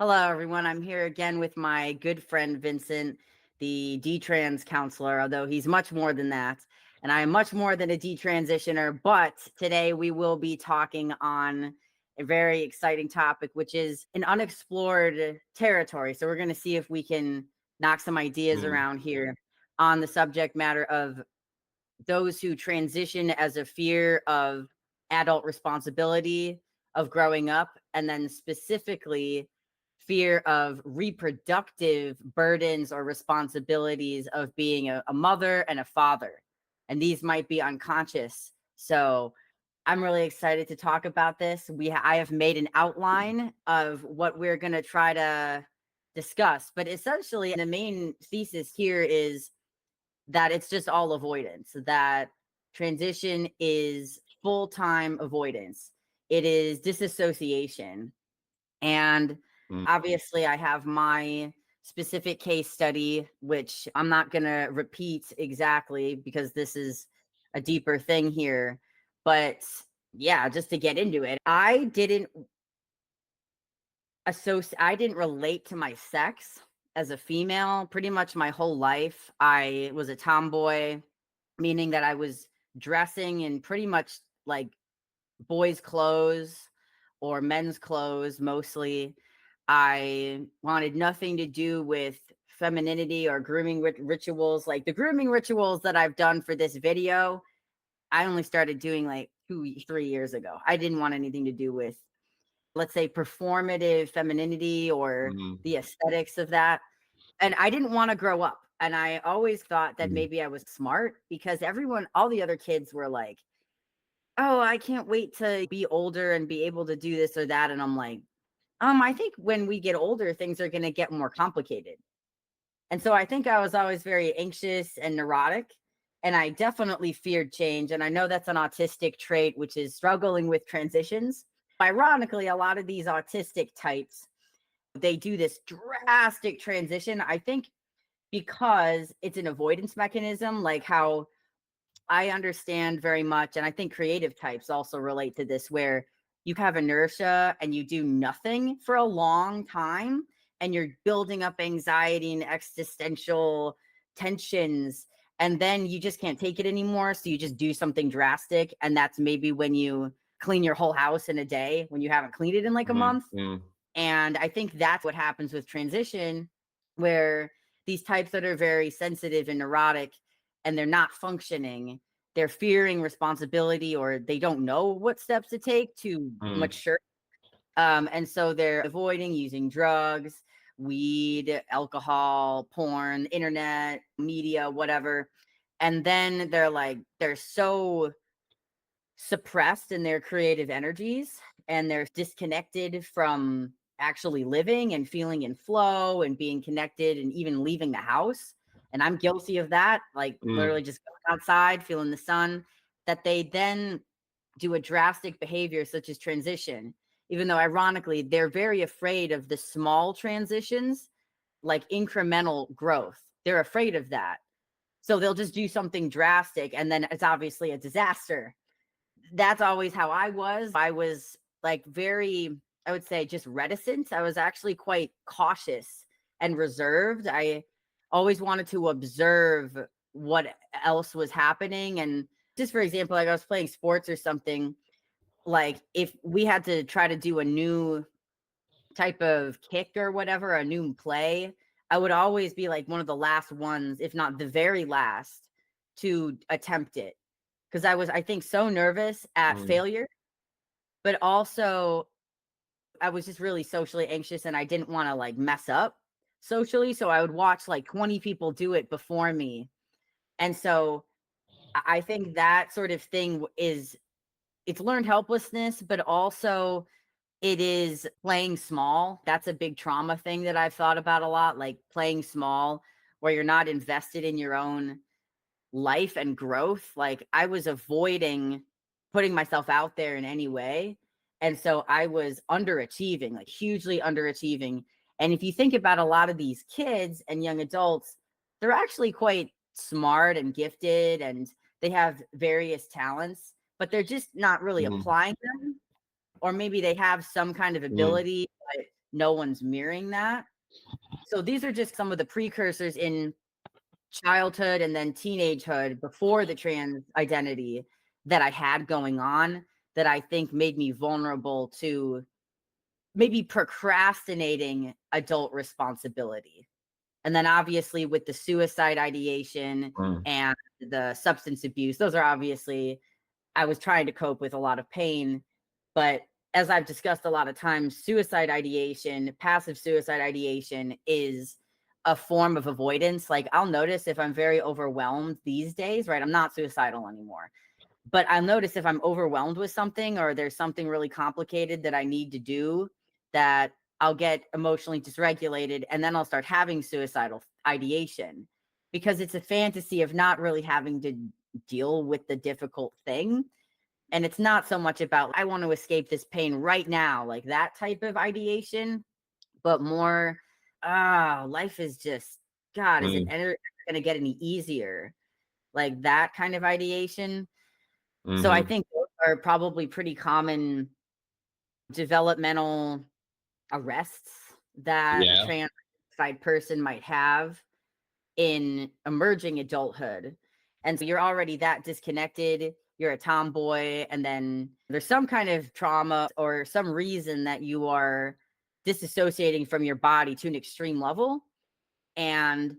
Hello, everyone. I'm here again with my good friend Vincent, the Detrans counselor, although he's much more than that. And I am much more than a detransitioner. But today we will be talking on a very exciting topic, which is an unexplored territory. So we're going to see if we can knock some ideas around here on the subject matter of those who transition as a fear of adult responsibility, of growing up, and then specifically fear of reproductive burdens or responsibilities of being a mother and a father. And these might be unconscious. So I'm really excited to talk about this. I have made an outline of what we're going to try to discuss, but essentially the main thesis here is that it's just all avoidance, that transition is full-time avoidance. It is disassociation. And obviously I have my specific case study, which I'm not going to repeat exactly because this is a deeper thing here. But yeah, just to get into it, I didn't relate to my sex as a female pretty much my whole life. I was a tomboy, meaning that I was dressing in pretty much like boys' clothes or men's clothes mostly. I wanted nothing to do with femininity or grooming rituals. Like the grooming rituals that I've done for this video, I only started doing like 2-3 years ago. I didn't want anything to do with, let's say, performative femininity or the aesthetics of that. And I didn't want to grow up. And I always thought that maybe I was smart because all the other kids were like, oh, I can't wait to be older and be able to do this or that. And I'm like, I think when we get older, things are going to get more complicated. And so I think I was always very anxious and neurotic, and I definitely feared change. And I know that's an autistic trait, which is struggling with transitions. Ironically, a lot of these autistic types, they do this drastic transition, I think, because it's an avoidance mechanism, like how I understand very much. And I think creative types also relate to this, where you have inertia and you do nothing for a long time and you're building up anxiety and existential tensions. And then you just can't take it anymore. So you just do something drastic. And that's maybe when you clean your whole house in a day when you haven't cleaned it in like a month. And I think that's what happens with transition, where these types that are very sensitive and neurotic and they're not functioning, they're fearing responsibility or they don't know what steps to take to mature. And so they're avoiding using drugs, weed, alcohol, porn, internet, media, whatever. And then they're so suppressed in their creative energies and they're disconnected from actually living and feeling in flow and being connected and even leaving the house. And I'm guilty of that, like literally just going outside, feeling the sun, that they then do a drastic behavior such as transition, even though ironically, they're very afraid of the small transitions, like incremental growth. They're afraid of that. So they'll just do something drastic and then it's obviously a disaster. That's always how I was. I was like very, I would say, just reticent. I was actually quite cautious and reserved. I always wanted to observe what else was happening. And just for example, like I was playing sports or something, like if we had to try to do a new type of kick or whatever, a new play, I would always be like one of the last ones, if not the very last, to attempt it. Because I think, so nervous at failure, but also I was just really socially anxious and I didn't want to like mess up socially. So I would watch like 20 people do it before me. And so I think that sort of thing it's learned helplessness, but also it is playing small. That's a big trauma thing that I've thought about a lot, like playing small, where you're not invested in your own life and growth. Like I was avoiding putting myself out there in any way. And so I was underachieving, like hugely underachieving. And if you think about a lot of these kids and young adults, they're actually quite smart and gifted and they have various talents, but they're just not really applying them. Or maybe they have some kind of ability, but no one's mirroring that. So these are just some of the precursors in childhood and then teenagehood before the trans identity that I had going on that I think made me vulnerable to maybe procrastinating adult responsibility. And then obviously with the suicide ideation and the substance abuse, those are obviously, I was trying to cope with a lot of pain. But as I've discussed a lot of times, suicide ideation, passive suicide ideation is a form of avoidance. Like I'll notice if I'm very overwhelmed these days, right? I'm not suicidal anymore, but I'll notice if I'm overwhelmed with something or there's something really complicated that I need to do, that I'll get emotionally dysregulated and then I'll start having suicidal ideation because it's a fantasy of not really having to deal with the difficult thing. And it's not so much about, I want to escape this pain right now, like that type of ideation, but more, life is just, God, is it ever going to get any easier? Like that kind of ideation. So I think those are probably pretty common developmental arrests that a trans person might have in emerging adulthood. And so you're already that disconnected, you're a tomboy, and then there's some kind of trauma or some reason that you are disassociating from your body to an extreme level. And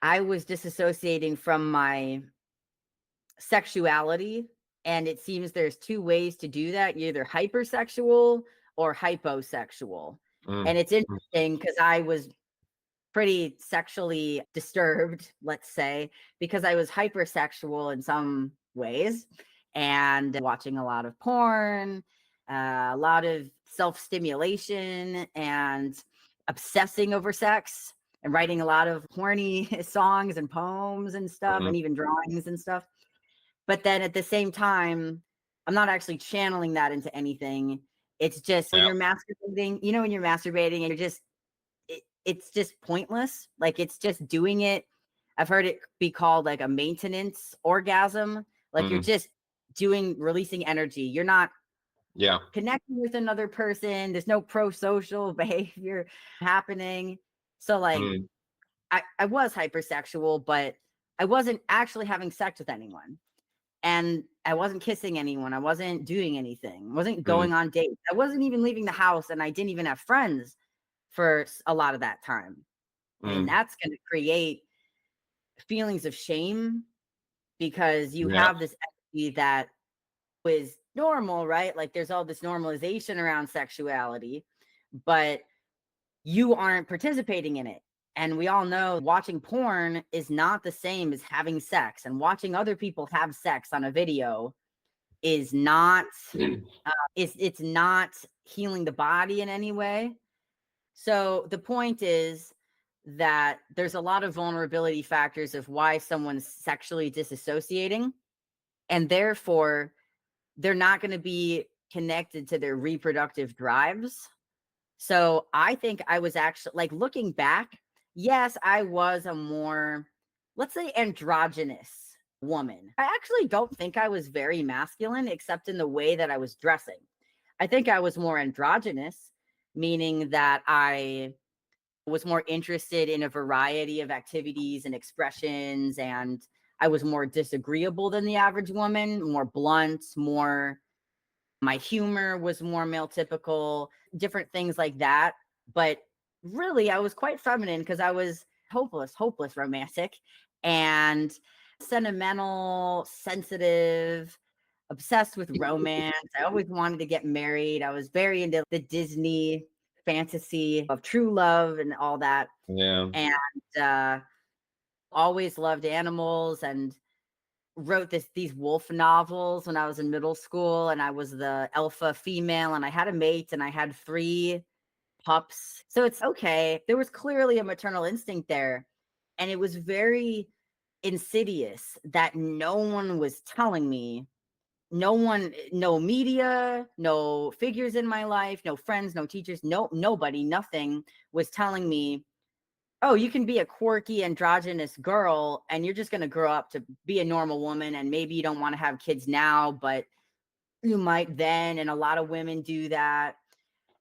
I was disassociating from my sexuality, and it seems there's two ways to do that. You're either hypersexual or hyposexual. And it's interesting because I was pretty sexually disturbed, let's say, because I was hypersexual in some ways and watching a lot of porn, a lot of self-stimulation and obsessing over sex and writing a lot of horny songs and poems and stuff and even drawings and stuff. But then at the same time, I'm not actually channeling that into anything. It's just when you're masturbating, you know, when you're masturbating and you're just, it's just pointless. Like it's just doing it. I've heard it be called like a maintenance orgasm. Like you're just releasing energy. You're not connecting with another person. There's no pro-social behavior happening. So like I was hypersexual, but I wasn't actually having sex with anyone. And I wasn't kissing anyone. I wasn't doing anything. I wasn't going on dates. I wasn't even leaving the house, and I didn't even have friends for a lot of that time. And that's going to create feelings of shame because you have this energy that was normal, right? Like there's all this normalization around sexuality, but you aren't participating in it. And we all know watching porn is not the same as having sex, and watching other people have sex on a video is not, it's not healing the body in any way. So the point is that there's a lot of vulnerability factors of why someone's sexually disassociating, and therefore they're not going to be connected to their reproductive drives. So I think I was actually, like, looking back, yes, I was a more, let's say, androgynous woman. I actually don't think I was very masculine, except in the way that I was dressing. I think I was more androgynous, meaning that I was more interested in a variety of activities and expressions, and I was more disagreeable than the average woman, more blunt, more, my humor was more male typical, different things like that. But really, I was quite feminine because I was hopeless romantic and sentimental, sensitive, obsessed with romance. I always wanted to get married. I was very into the Disney fantasy of true love and all that. And always loved animals and wrote these wolf novels when I was in middle school, and I was the alpha female, and I had a mate, and I had 3 pups. So it's okay. There was clearly a maternal instinct there, and it was very insidious that no one was telling me. No one, no media, no figures in my life, no friends, no teachers, nobody, nothing was telling me, oh, you can be a quirky androgynous girl and you're just going to grow up to be a normal woman, and maybe you don't want to have kids now, but you might then. And a lot of women do that.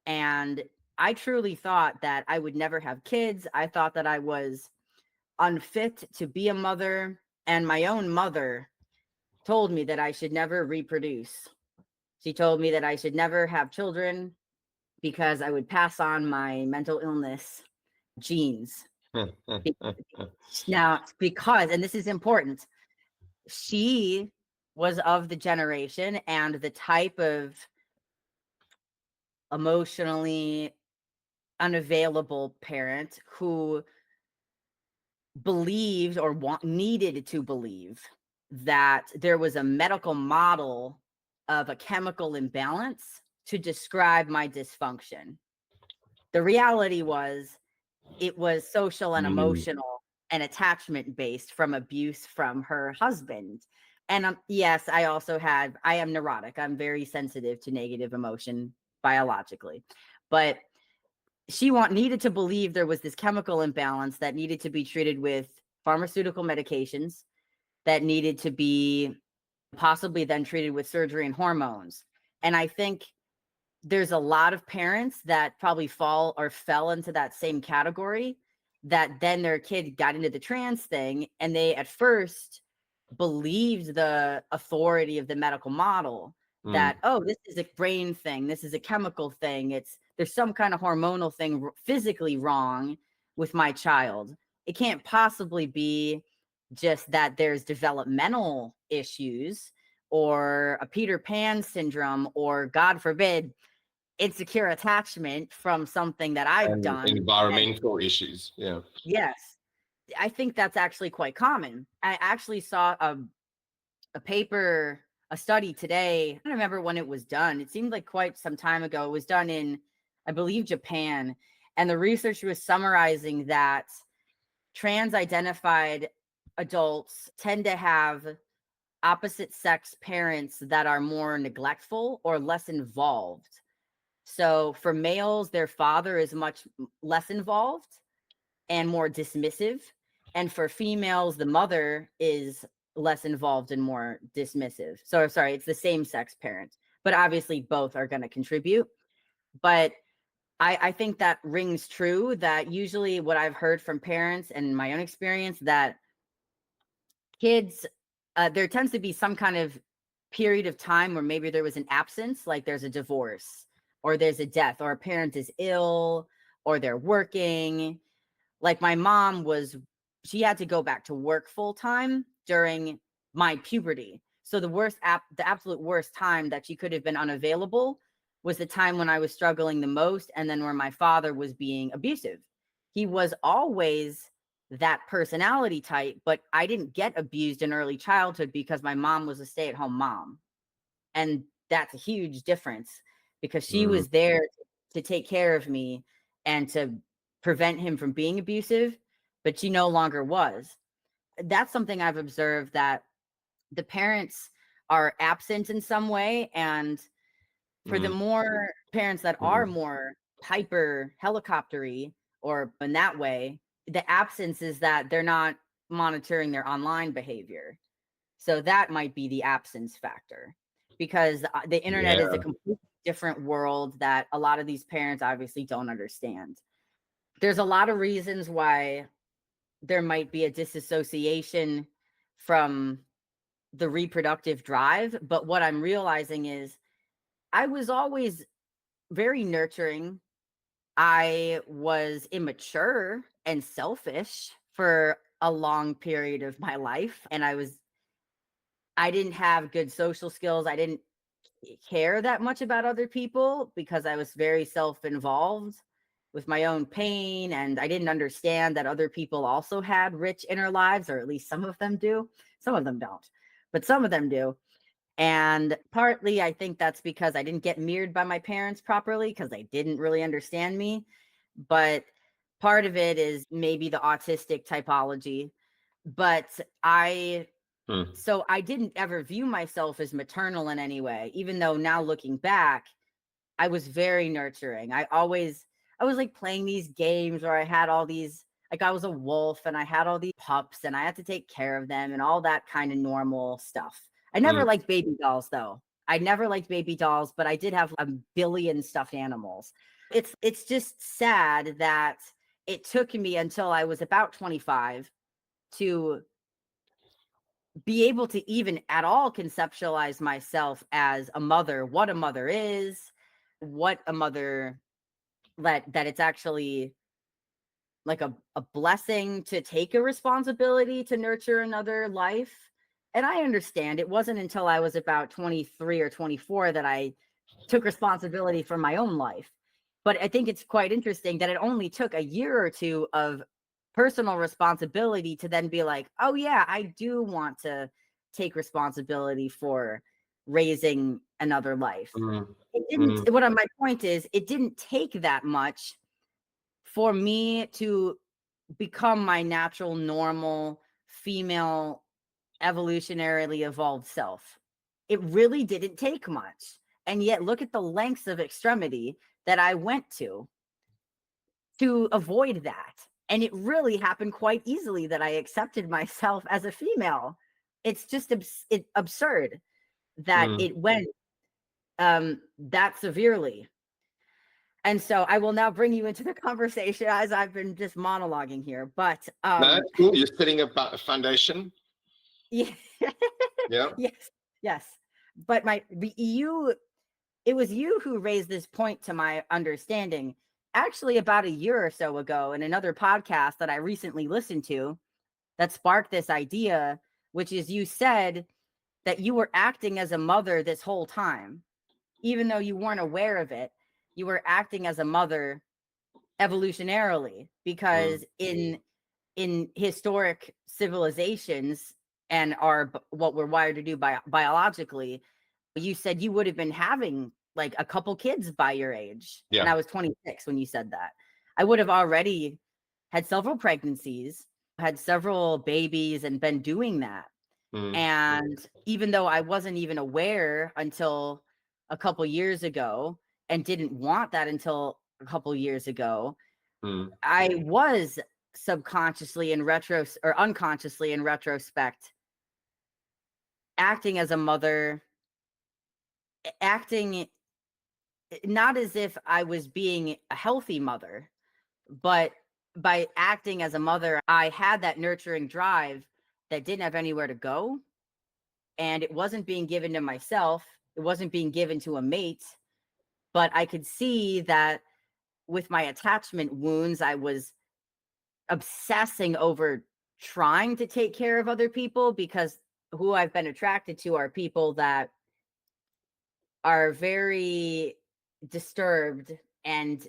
And I truly thought that I would never have kids. I thought that I was unfit to be a mother. And my own mother told me that I should never reproduce. She told me that I should never have children because I would pass on my mental illness genes. Now, because, and this is important, she was of the generation and the type of emotionally unavailable parent who believed or needed to believe that there was a medical model of a chemical imbalance to describe my dysfunction. The reality was it was social and emotional and attachment based from abuse from her husband. And yes, I am neurotic. I'm very sensitive to negative emotion biologically, but she needed to believe there was this chemical imbalance that needed to be treated with pharmaceutical medications, that needed to be possibly then treated with surgery and hormones. And I think there's a lot of parents that probably fell into that same category, that then their kid got into the trans thing and they at first believed the authority of the medical model that, oh, this is a brain thing, this is a chemical thing, there's some kind of hormonal thing physically wrong with my child. It can't possibly be just that there's developmental issues or a Peter Pan syndrome or, God forbid, insecure attachment from something that I've done. Environmental issues. Yeah. Yes. I think that's actually quite common. I actually saw a paper, a study today. I don't remember when it was done. It seemed like quite some time ago. It was done in, I believe, Japan. And the research was summarizing that trans identified adults tend to have opposite sex parents that are more neglectful or less involved. So for males, their father is much less involved and more dismissive. And for females, the mother is less involved and more dismissive. So sorry, it's the same sex parent, but obviously both are going to contribute. But I think that rings true, that usually what I've heard from parents and my own experience, that kids, there tends to be some kind of period of time where maybe there was an absence, like there's a divorce or there's a death or a parent is ill or they're working. Like my mom she had to go back to work full time during my puberty. So the absolute worst time that she could have been unavailable was the time when I was struggling the most, and then where my father was being abusive. He was always that personality type, but I didn't get abused in early childhood because my mom was a stay-at-home mom. And that's a huge difference, because she was there to take care of me and to prevent him from being abusive, but she no longer was. That's something I've observed, that the parents are absent in some way. And for the more parents that are more hyper helicoptery or in that way, the absence is that they're not monitoring their online behavior. So that might be the absence factor, because the internet is a completely different world that a lot of these parents obviously don't understand. There's a lot of reasons why there might be a disassociation from the reproductive drive. But what I'm realizing is I was always very nurturing. I was immature and selfish for a long period of my life. And I didn't have good social skills. I didn't care that much about other people because I was very self-involved with my own pain. And I didn't understand that other people also had rich inner lives, or at least some of them do. Some of them don't, but some of them do. And partly, I think that's because I didn't get mirrored by my parents properly, because they didn't really understand me. But part of it is maybe the autistic typology. But so I didn't ever view myself as maternal in any way, even though now looking back, I was very nurturing. I was like playing these games where I had all these, like I was a wolf and I had all these pups and I had to take care of them and all that kind of normal stuff. I never liked baby dolls though. I never liked baby dolls, but I did have a billion stuffed animals. It's just sad that it took me until I was about 25 to be able to even at all conceptualize myself as a mother, what a mother is, what a mother, that it's actually like a blessing to take a responsibility to nurture another life. And I understand it wasn't until I was about 23 or 24 that I took responsibility for my own life. But I think it's quite interesting that it only took a year or two of personal responsibility to then be like, oh yeah, I do want to take responsibility for raising another life. Mm, It didn't, mm, my point is, it didn't take that much for me to become my natural, normal, female, evolutionarily evolved self. It really didn't take much. And yet, look at the lengths of extremity that I went to avoid that. And it really happened quite easily that I accepted myself as a female. It's just absurd that mm. it went that severely. And so I will now bring you into the conversation as I've been just monologuing here. But No, that's cool. You're setting a foundation. yeah, Yeah. yes, yes. But it was you who raised this point to my understanding actually about a year or so ago in another podcast that I recently listened to that sparked this idea, which is you said that you were acting as a mother this whole time, even though you weren't aware of it. You were acting as a mother evolutionarily Mm, because in historic civilizations and what we're wired to do biologically, you said you would have been having like a couple kids by your age. And yeah. I was 26 when you said that. I would have already had several pregnancies, had several babies, and been doing that. Mm, And even though I wasn't even aware until a couple years ago and didn't want that until a couple years ago, mm, I was subconsciously in retro or unconsciously in retrospect acting as a mother, acting not as if I was being a healthy mother, but by acting as a mother, I had that nurturing drive that didn't have anywhere to go. And it wasn't being given to myself, it wasn't being given to a mate. But I could see that with my attachment wounds, I was obsessing over trying to take care of other people because who I've been attracted to are people that are very disturbed and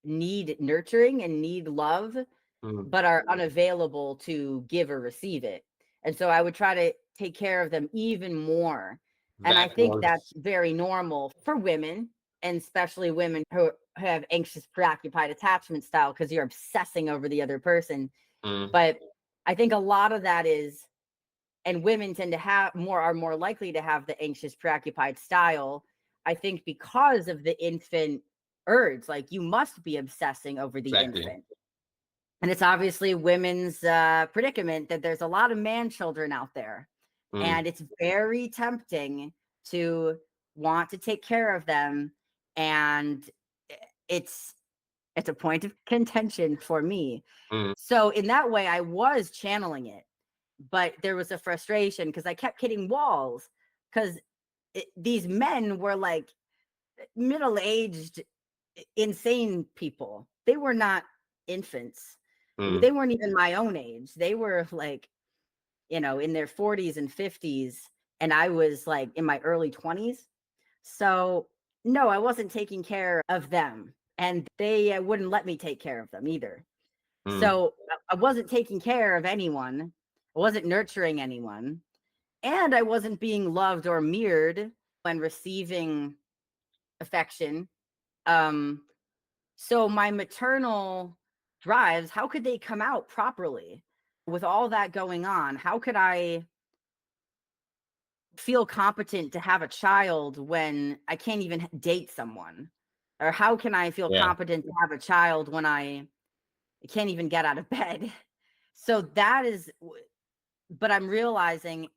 need nurturing and need love, mm. but are unavailable to give or receive it. And so I would try to take care of them even more. And I That think that's was, very normal for women, and especially women who have anxious, preoccupied attachment style because you're obsessing over the other person. mm, But I think a lot of that is, and women tend to are more likely to have the anxious, preoccupied style. I think because of the infant urge, like you must be obsessing over the exactly. infant. And it's obviously women's predicament that there's a lot of man children out there. Mm, And it's very tempting to want to take care of them. And it's it's a point of contention for me. mm, So in that way, I was channeling it, but there was a frustration because I kept hitting walls because these men were like middle-aged, insane people. They were not infants. mm, They weren't even my own age. They were like, in their 40s and 50s. And I was like in my early 20s. So, no, I wasn't taking care of them. And they wouldn't let me take care of them either. mm, So, I wasn't taking care of anyone. I wasn't nurturing anyone. And I wasn't being loved or mirrored when receiving affection. Um, So my maternal drives, how could they come out properly with all that going on? How could I feel competent to have a child when I can't even date someone? Or how can I feel yeah. competent to have a child when I can't even get out of bed? So that is, but I'm realizing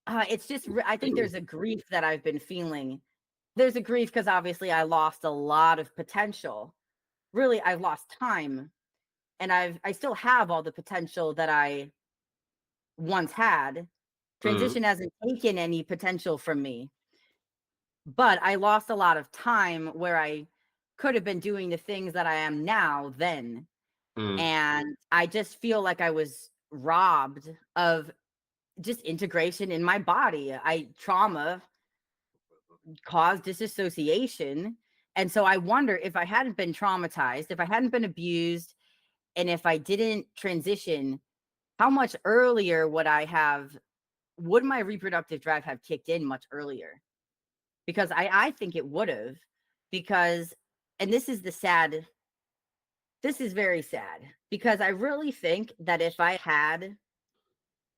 it's just, I think there's a grief that I've been feeling. There's a grief because obviously I lost a lot of potential really I've lost time, and I still have all the potential that I once had. Transition hasn't taken any potential from me, but I lost a lot of time where I could have been doing the things that I am now then. And I just feel like I was robbed of just integration in my body. Trauma caused disassociation. And so I wonder, if I hadn't been traumatized, if I hadn't been abused, and if I didn't transition, how much earlier would my reproductive drive have kicked in much earlier? Because I think it would have, because, and this is very sad, because I really think that if I had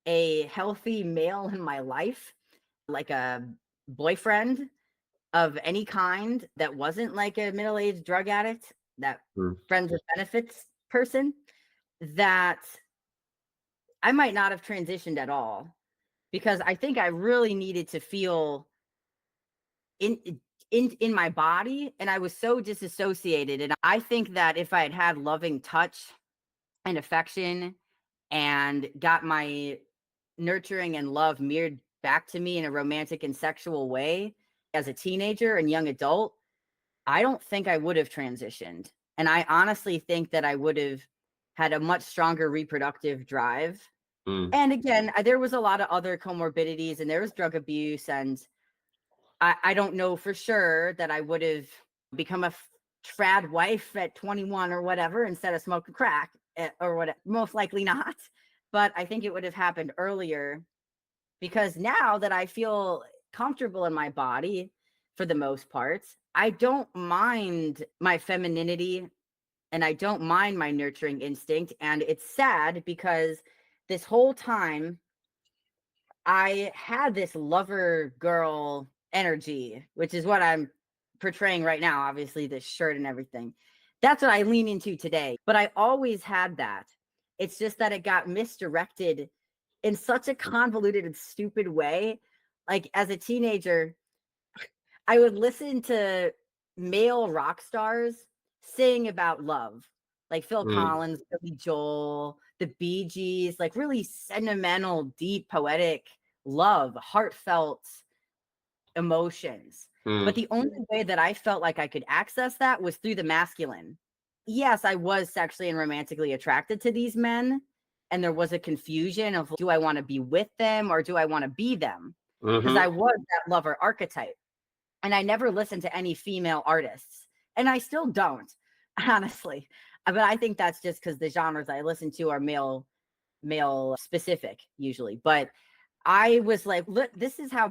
a healthy male in my life, like a boyfriend of any kind that wasn't like a middle-aged drug addict, that friends with benefits person, that I might not have transitioned at all, because I think I really needed to feel in my body, and I was so disassociated. And I think that if I had had loving touch and affection and got my nurturing and love mirrored back to me in a romantic and sexual way as a teenager and young adult, I don't think I would have transitioned. And I honestly think that I would have had a much stronger reproductive drive. And again, there was a lot of other comorbidities, and there was drug abuse, and I don't know for sure that I would have become a trad wife at 21 or whatever instead of smoking crack, or what, most likely not. But I think it would have happened earlier, because now that I feel comfortable in my body for the most part, I don't mind my femininity, and I don't mind my nurturing instinct. And it's sad, because this whole time I had this lover girl energy, which is what I'm portraying right now, obviously, this shirt and everything. That's what I lean into today. But I always had that. It's just that it got misdirected in such a convoluted and stupid way. Like, as a teenager, I would listen to male rock stars sing about love, like Phil Collins, Billy Joel, the Bee Gees, like really sentimental, deep, poetic love, heartfelt emotions. But the only way that I felt like I could access that was through the masculine. Yes, I was sexually and romantically attracted to these men, and there was a confusion of, do I want to be with them or do I want to be them? Because I was that lover archetype. And I never listened to any female artists, and I still don't, honestly. But I think that's just because the genres I listen to are male specific usually. But I was like, look, this is how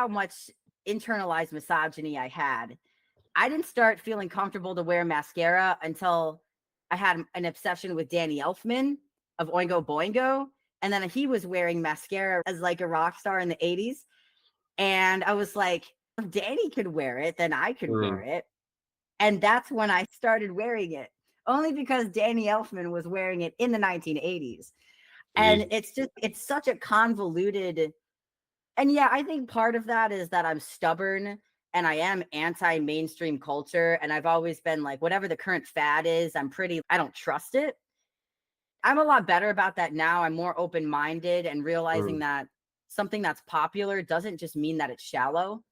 much internalized misogyny I had. I didn't start feeling comfortable to wear mascara until I had an obsession with Danny Elfman of Oingo Boingo. And then he was wearing mascara as like a rock star in the 80s. And I was like, if Danny could wear it, then I could wear it. And that's when I started wearing it, only because Danny Elfman was wearing it in the 1980s. And it's such a convoluted, and yeah, I think part of that is that I'm stubborn and I am anti-mainstream culture. And I've always been like, whatever the current fad is, I don't trust it. I'm a lot better about that now. I'm more open-minded and realizing that something that's popular doesn't just mean that it's shallow.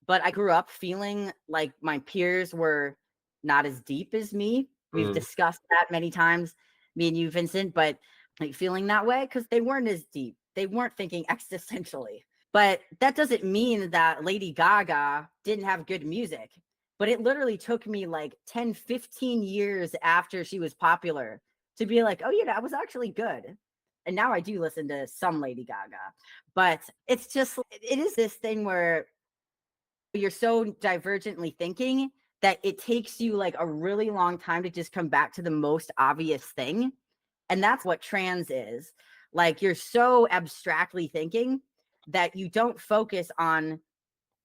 But I grew up feeling like my peers were not as deep as me. We've discussed that many times, me and you, Vincent, but like feeling that way because they weren't as deep. They weren't thinking existentially. But that doesn't mean that Lady Gaga didn't have good music. But it literally took me like 10, 15 years after she was popular to be like, oh, yeah, that was actually good. And now I do listen to some Lady Gaga. But it is this thing where you're so divergently thinking that it takes you like a really long time to just come back to the most obvious thing. And that's what trans is. Like, you're so abstractly thinking that you don't focus on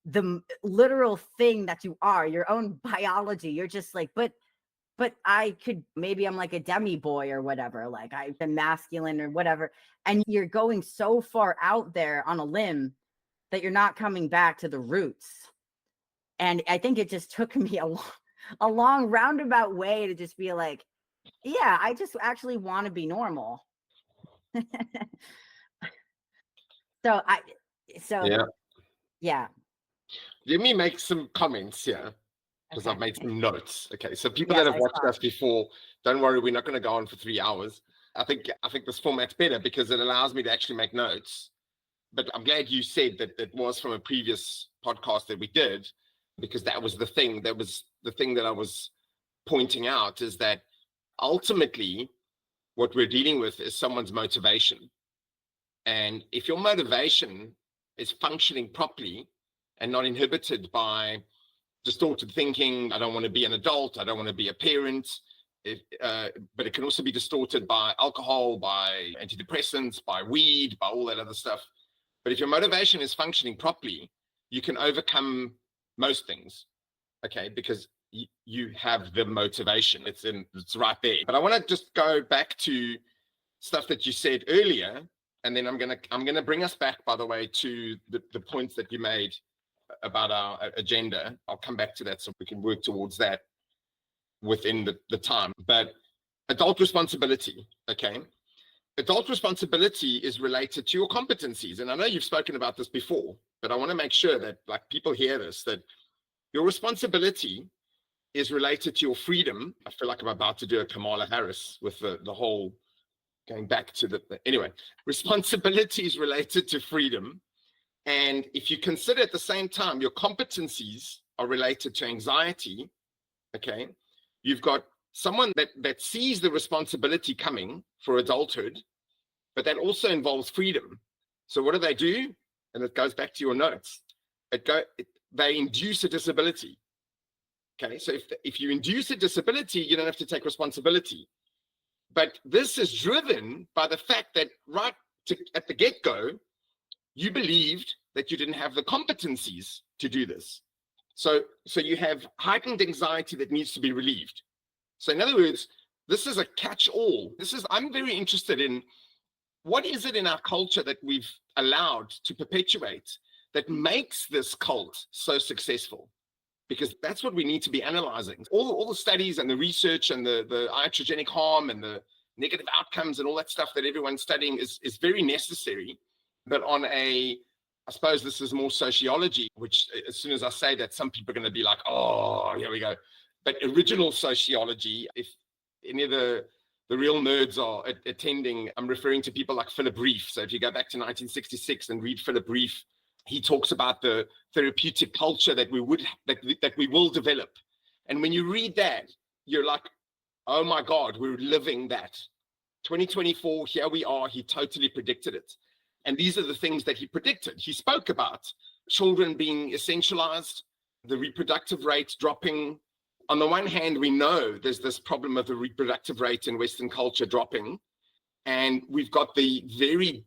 the literal thing that you are, your own biology. You're just like, but maybe I'm like a demi boy or whatever, like I'm masculine or whatever. And you're going so far out there on a limb that you're not coming back to the roots. And I think it just took me a long roundabout way to just be like, yeah, I just actually want to be normal. So yeah. Let me make some comments here because Okay. I've made some notes. Okay, so people Yes, that have I watched saw. us before, don't worry, we're not going to go on for 3 hours. I think this format's better because it allows me to actually make notes. But I'm glad you said that it was from a previous podcast that we did, because that was the thing. That was the thing that I was pointing out, is that ultimately what we're dealing with is someone's motivation. And if your motivation is functioning properly and not inhibited by distorted thinking, I don't want to be an adult, I don't want to be a parent, but it can also be distorted by alcohol, by antidepressants, by weed, by all that other stuff. But if your motivation is functioning properly, you can overcome most things, okay? Because you have the motivation. It's right there. But I want to just go back to stuff that you said earlier, and then I'm gonna bring us back, by the way, to the points that you made about our agenda. I'll come back to that so we can work towards that within the time. But adult responsibility, okay? Adult responsibility is related to your competencies. And I know you've spoken about this before, but I want to make sure that like people hear this, that your responsibility is related to your freedom. I feel like I'm about to do a Kamala Harris with the whole going back to anyway, responsibility is related to freedom. And if you consider at the same time, your competencies are related to anxiety, okay? You've got someone that sees the responsibility coming for adulthood, but that also involves freedom. So what do? And it goes back to your notes. They induce a disability. Okay, so if you induce a disability, you don't have to take responsibility. But this is driven by the fact that at the get-go, you believed that you didn't have the competencies to do this. So you have heightened anxiety that needs to be relieved. So in other words, this is a catch-all. I'm very interested in what is it in our culture that we've allowed to perpetuate that makes this cult so successful? Because that's what we need to be analyzing. All the studies and the research and the iatrogenic harm and the negative outcomes and all that stuff that everyone's studying is very necessary. But I suppose this is more sociology, which as soon as I say that, some people are going to be like, oh, here we go. But original sociology, if any of the real nerds are attending, I'm referring to people like Philip Reef. So if you go back to 1966 and read Philip Reef, he talks about the therapeutic culture that we will develop. And when you read that, you're like, oh my God, we're living that. 2024, here we are. He totally predicted it. And these are the things that he predicted. He spoke about children being essentialized, the reproductive rate dropping. On the one hand, we know there's this problem of the reproductive rate in Western culture dropping. And we've got the very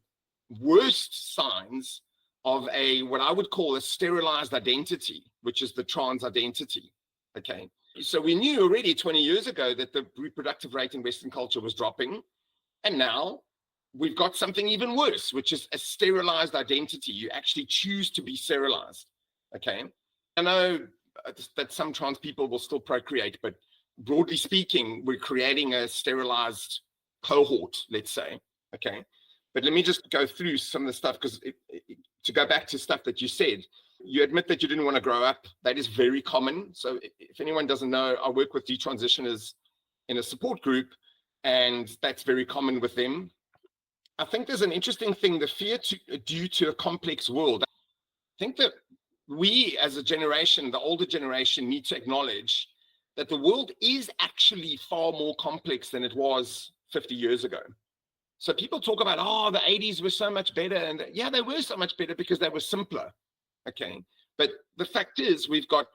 worst signs of what I would call a sterilized identity, which is the trans identity, okay? So we knew already 20 years ago that the reproductive rate in Western culture was dropping, and now we've got something even worse, which is a sterilized identity. You actually choose to be sterilized, okay? I know that some trans people will still procreate, but broadly speaking, we're creating a sterilized cohort, let's say, okay? But let me just go through some of the stuff, because to go back to stuff that you said, you admit that you didn't want to grow up. That is very common. So if anyone doesn't know, I work with detransitioners in a support group, and that's very common with them. I think there's an interesting thing, the fear due to a complex world. I think that we as a generation, the older generation, need to acknowledge that the world is actually far more complex than it was 50 years ago. So people talk about, oh, the 80s were so much better. And yeah, they were so much better because they were simpler, okay? But the fact is, we've got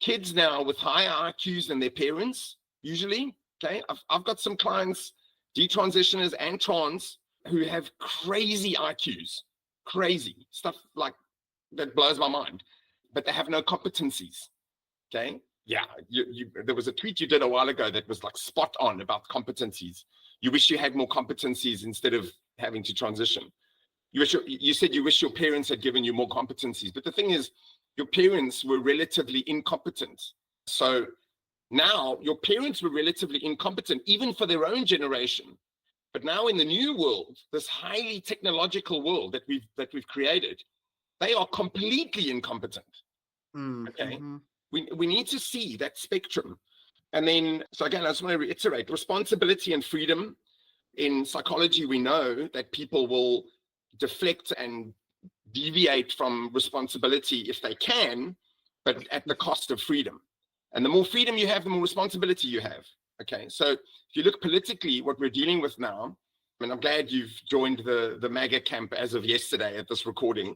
kids now with higher IQs than their parents, usually, okay? I've got some clients, detransitioners and trans, who have crazy IQs, crazy stuff like that blows my mind, but they have no competencies, okay? Yeah, there was a tweet you did a while ago that was like spot on about competencies. You wish you had more competencies instead of having to transition. You said you wish your parents had given you more competencies, but the thing is, your parents were relatively incompetent. So Now, your parents were relatively incompetent, even for their own generation. But now in the new world, this highly technological world that we've created, they are completely incompetent. Okay. We need to see that spectrum. And then, so again, I just want to reiterate, responsibility and freedom. In psychology, we know that people will deflect and deviate from responsibility if they can, but at the cost of freedom. And the more freedom you have, the more responsibility you have. Okay, so if you look politically, what we're dealing with now, and I'm glad you've joined the MAGA camp as of yesterday at this recording,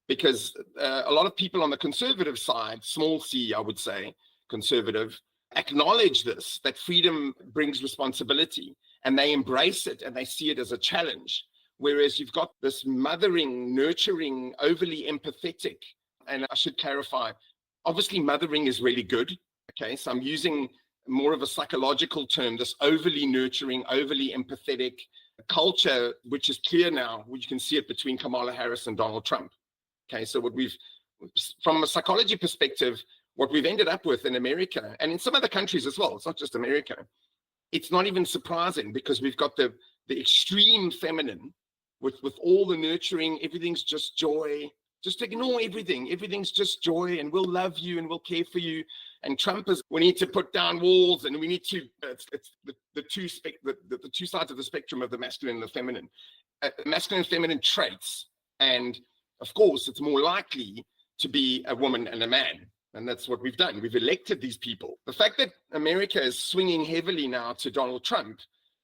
because a lot of people on the conservative side, small c, I would say, conservative, acknowledge this, that freedom brings responsibility, and they embrace it and they see it as a challenge. Whereas you've got this mothering, nurturing, overly empathetic, and I should clarify, obviously mothering is really good. Okay, so I'm using more of a psychological term, this overly nurturing, overly empathetic culture, which is clear now, you can see it between Kamala Harris and Donald Trump. Okay, so what we've, from a psychology perspective, what we've ended up with in America and in some other countries as well, it's not just America, it's not even surprising because we've got the extreme feminine with all the nurturing, everything's just joy, just ignore everything, everything's just joy and we'll love you and we'll care for you. And Trump is, we need to put down walls and we need to, it's the two sides of the spectrum of the masculine and the feminine. Masculine and feminine traits. And of course, it's more likely to be a woman and a man. And that's what we've done. We've elected these people. The fact that America is swinging heavily now to Donald Trump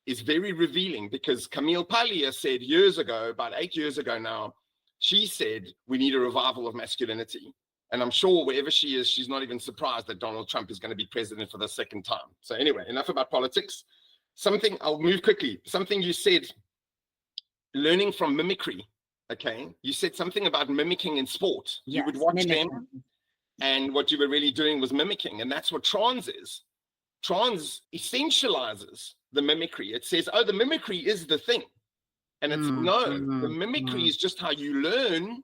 is very revealing because Camille Paglia said years ago, about 8 years ago now, she said, we need a revival of masculinity. And I'm sure wherever she is, she's not even surprised that Donald Trump is going to be president for the second time. So anyway, enough about politics. Something, I'll move quickly. Something you said, learning from mimicry. Okay. You said something about mimicking in sport. Yes, you would watch them and what you were really doing was mimicking. And that's what trans is. Trans essentializes the mimicry. It says, oh, the mimicry is the thing. And it's the mimicry is just how you learn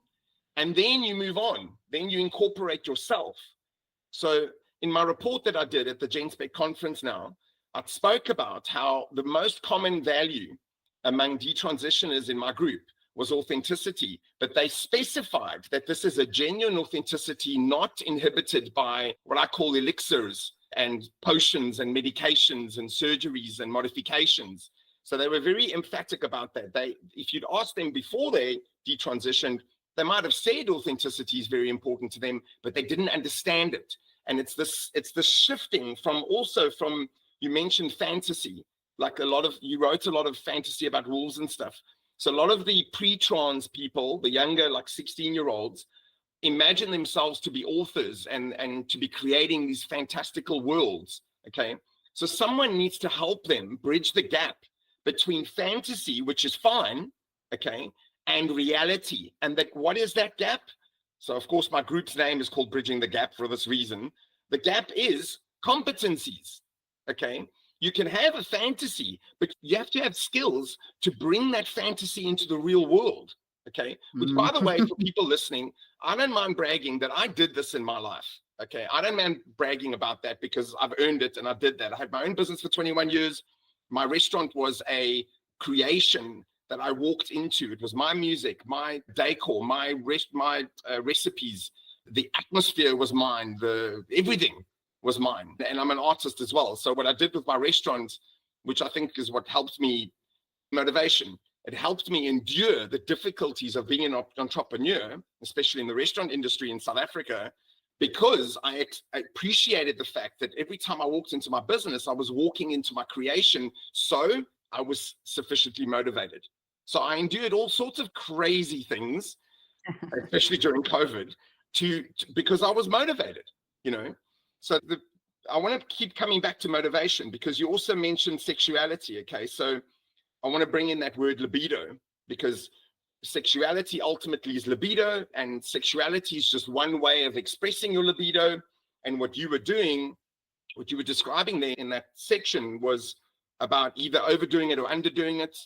and then you move on. Then you incorporate yourself. So in my report that I did at the GenSpec conference now, I spoke about how the most common value among detransitioners in my group was authenticity, but they specified that this is a genuine authenticity not inhibited by what I call elixirs and potions and medications and surgeries and modifications. So they were very emphatic about that. If you'd asked them before they detransitioned, they might have said authenticity is very important to them, but they didn't understand it. And it's this shifting from you mentioned fantasy, like you wrote a lot of fantasy about rules and stuff. So a lot of the pre-trans people, the younger, like 16-year-olds, imagine themselves to be authors and to be creating these fantastical worlds, okay? So someone needs to help them bridge the gap between fantasy, which is fine, okay, and reality. And what is that gap? So of course, my group's name is called Bridging the Gap for this reason. The gap is competencies, okay? You can have a fantasy, but you have to have skills to bring that fantasy into the real world, okay? Which, by the way, for people listening, I don't mind bragging that I did this in my life, okay? I don't mind bragging about that because I've earned it and I did that. I had my own business for 21 years. My restaurant was a creation that I walked into. It was my music, my decor, my recipes. The atmosphere was mine. Everything was mine. And I'm an artist as well. So what I did with my restaurant, which I think is what helped me motivation, it helped me endure the difficulties of being an entrepreneur, especially in the restaurant industry in South Africa, because I appreciated the fact that every time I walked into my business, I was walking into my creation. So I was sufficiently motivated. So I endured all sorts of crazy things, especially during COVID, because I was motivated, you know. So I want to keep coming back to motivation because you also mentioned sexuality, okay? So I want to bring in that word libido because sexuality ultimately is libido, and sexuality is just one way of expressing your libido. And what you were doing, what you were describing there in that section was about either overdoing it or underdoing it.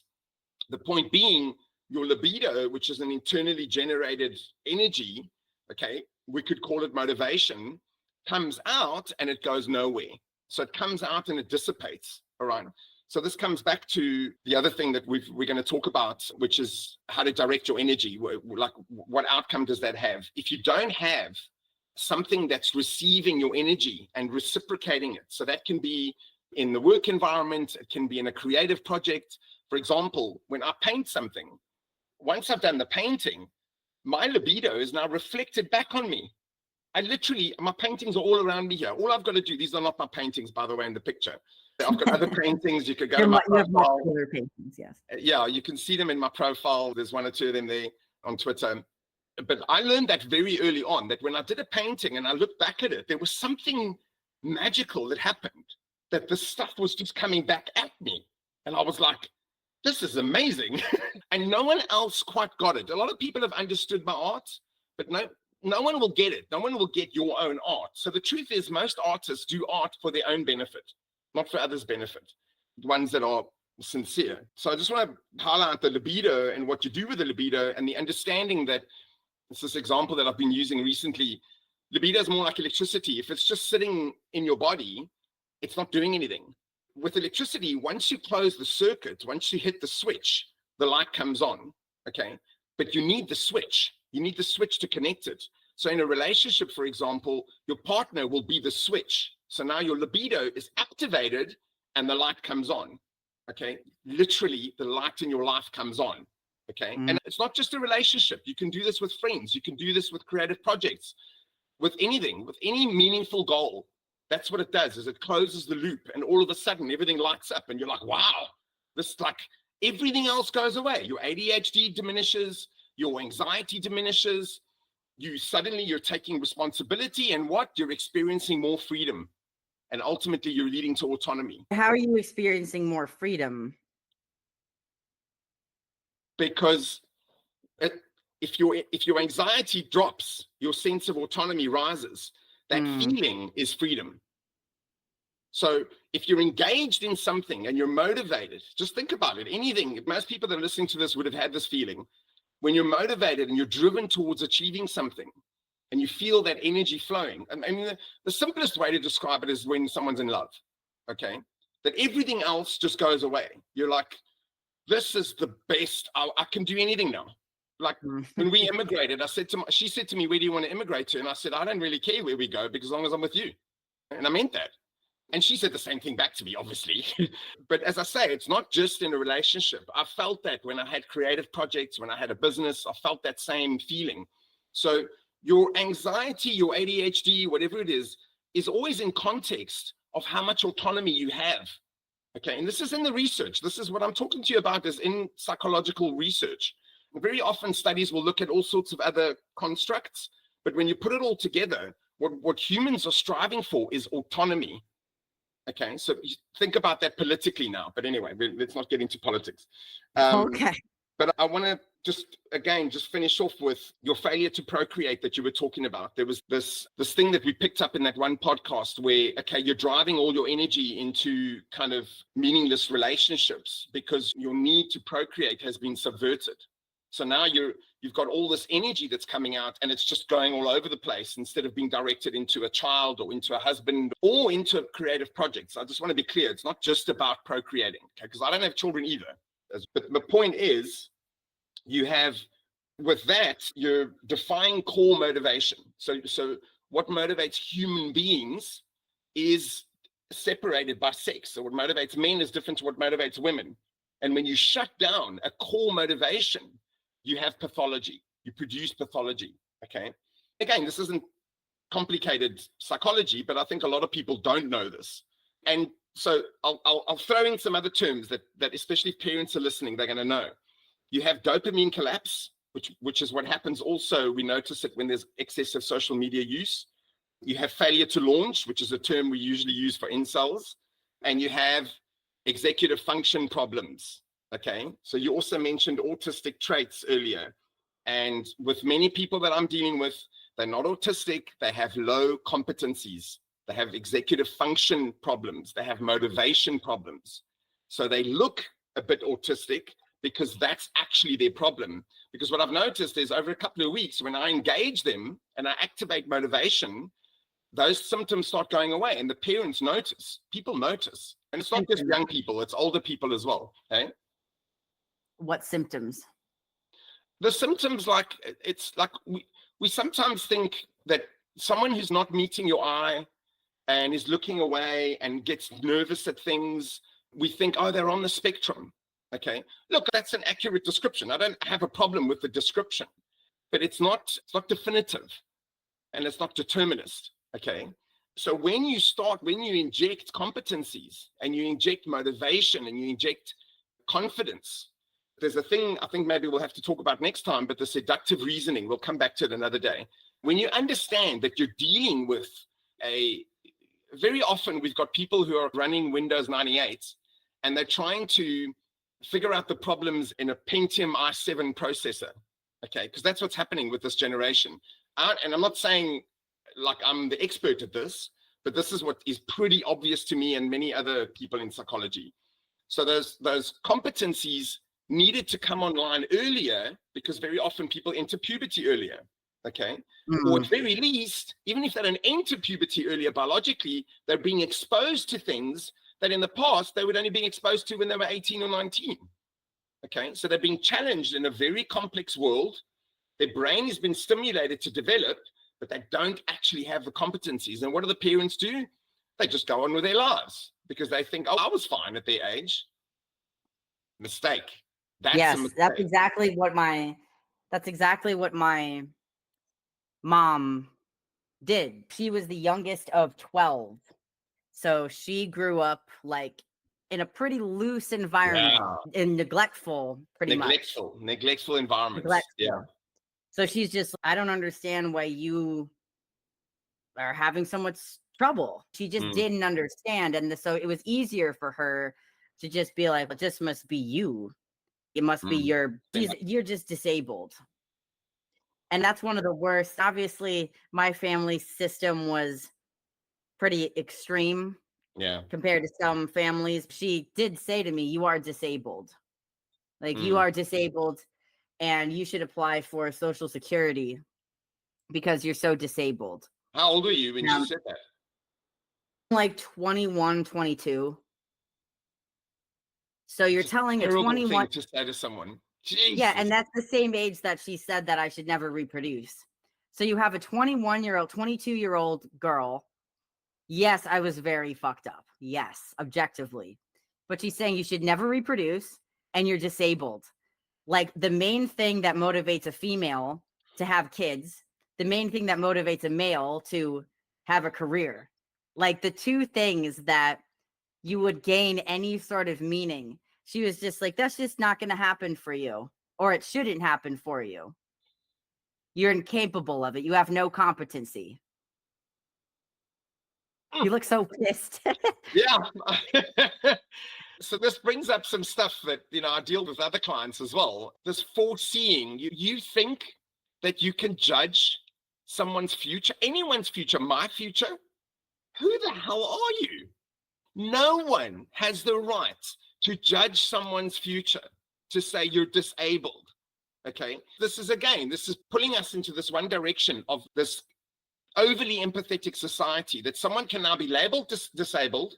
The point being, your libido, which is an internally generated energy, okay, we could call it motivation, comes out and it goes nowhere. So it comes out and it dissipates. All right. So this comes back to the other thing that we're going to talk about, which is how to direct your energy. Like, what outcome does that have? If you don't have something that's receiving your energy and reciprocating it, so that can be in the work environment, it can be in a creative project. For example, when I paint something, once I've done the painting, my libido is now reflected back on me. I literally, my paintings are all around me here. All I've got to do, these are not my paintings, by the way, in the picture. I've got other paintings. You could go to my profile. Other paintings, yes. Yeah, you can see them in my profile. There's 1 or 2 of them there on Twitter. But I learned that very early on, that when I did a painting and I looked back at it, there was something magical that happened, that the stuff was just coming back at me. And I was like, this is amazing. And no one else quite got it. A lot of people have understood my art, but no one will get it. No one will get your own art. So the truth is, most artists do art for their own benefit, not for others' benefit, the ones that are sincere. So I just want to highlight the libido and what you do with the libido, and the understanding that it's this example that I've been using recently. Libido is more like electricity. If it's just sitting in your body, it's not doing anything. With electricity, once you close the circuit, once you hit the switch, the light comes on, okay? But you need the switch. You need the switch to connect it. So in a relationship, for example, your partner will be the switch. So now your libido is activated and the light comes on, okay? Literally, the light in your life comes on, okay? And it's not just a relationship. You can do this with friends. You can do this with creative projects, with anything, with any meaningful goal. That's what it does, is it closes the loop, and all of a sudden everything lights up and you're like, wow, this, like, everything else goes away. Your ADHD diminishes, your anxiety diminishes, you're taking responsibility, and what? You're experiencing more freedom, and ultimately you're leading to autonomy. How are you experiencing more freedom? Because if your anxiety drops, your sense of autonomy rises. That feeling is freedom. So if you're engaged in something and you're motivated, just think about it. Anything, most people that are listening to this would have had this feeling. When you're motivated and you're driven towards achieving something and you feel that energy flowing. I mean, the simplest way to describe it is when someone's in love, okay? That everything else just goes away. You're like, this is the best. I can do anything now. Like when we immigrated, she said to me, where do you want to immigrate to? And I said, I don't really care where we go, because as long as I'm with you. And I meant that. And she said the same thing back to me, obviously. But as I say, it's not just in a relationship. I felt that when I had creative projects, when I had a business, I felt that same feeling. So your anxiety, your ADHD, whatever it is always in context of how much autonomy you have. Okay, and this is in the research. This is what I'm talking to you about, is in psychological research. Very often studies will look at all sorts of other constructs, but when you put it all together, what humans are striving for is autonomy. Okay, so think about that politically now. But anyway, let's not get into politics. Okay. But I want to just finish off with your failure to procreate that you were talking about. There was this thing that we picked up in that one podcast where, okay, you're driving all your energy into kind of meaningless relationships because your need to procreate has been subverted. So now you've got all this energy that's coming out, and it's just going all over the place instead of being directed into a child or into a husband or into creative projects. I just want to be clear. It's not just about procreating, okay? Because I don't have children either. But the point is, with that, you're defying core motivation. So what motivates human beings is separated by sex. So what motivates men is different to what motivates women. And when you shut down a core motivation, you have pathology, you produce pathology, okay? Again, this isn't complicated psychology, but I think a lot of people don't know this. And so I'll throw in some other terms that especially if parents are listening, they're gonna know. You have dopamine collapse, which is what happens also, we notice it when there's excessive social media use. You have failure to launch, which is a term we usually use for incels. And you have executive function problems. Okay, so you also mentioned autistic traits earlier. And with many people that I'm dealing with, they're not autistic, they have low competencies, they have executive function problems, they have motivation problems. So they look a bit autistic because that's actually their problem. Because what I've noticed is over a couple of weeks, when I engage them and I activate motivation, those symptoms start going away, and the parents notice, people notice. And it's not just young people, it's older people as well. Okay. What symptoms? The symptoms, like, it's like we sometimes think that someone who's not meeting your eye and is looking away and gets nervous at things, we think, oh, they're on the spectrum. Okay. Look, that's an accurate description. I don't have a problem with the description, but it's not definitive and it's not determinist. Okay. So when you inject competencies and you inject motivation and you inject confidence, there's a thing I think maybe we'll have to talk about next time, but the seductive reasoning, we'll come back to it another day. When you understand that you're dealing with very often we've got people who are running Windows 98 and they're trying to figure out the problems in a Pentium i7 processor. Okay. Because that's what's happening with this generation. And I'm not saying like I'm the expert at this, but this is what is pretty obvious to me and many other people in psychology. So those competencies needed to come online earlier because very often people enter puberty earlier. Okay. Or at very least, even if they don't enter puberty earlier biologically, they're being exposed to things that in the past they would only be exposed to when they were 18 or 19. Okay. So they're being challenged in a very complex world. Their brain has been stimulated to develop, but they don't actually have the competencies. And what do the parents do? They just go on with their lives because they think, oh, I was fine at their age. Mistake. That's exactly what my mom did. She was the youngest of 12. So she grew up like in a pretty loose environment and neglectful environments. Neglectful. Yeah. So she's just, I don't understand why you are having so much trouble. She just didn't understand. And so it was easier for her to just be like, well, this must be you. It must be you're just disabled. And that's one of the worst. Obviously, my family system was pretty extreme compared to some families. She did say to me, you are disabled. Like you are disabled and you should apply for Social Security because you're so disabled. How old were you when she said that? Like 21, 22. So you're telling a 21 to say to someone. Jesus. Yeah, and that's the same age that she said that I should never reproduce. So you have a 21-year-old, 22-year-old girl. Yes, I was very fucked up. Yes, objectively. But she's saying you should never reproduce and you're disabled. Like the main thing that motivates a female to have kids, the main thing that motivates a male to have a career, like the two things that you would gain any sort of meaning. She was just like, that's just not going to happen for you, or it shouldn't happen for you. You're incapable of it. You have no competency. You look so pissed. Yeah. So this brings up some stuff that, I deal with other clients as well. This foreseeing, you think that you can judge someone's future, anyone's future, my future? Who the hell are you? No one has the right to judge someone's future, to say you're disabled. Okay. This is pulling us into this one direction of this overly empathetic society that someone can now be labeled disabled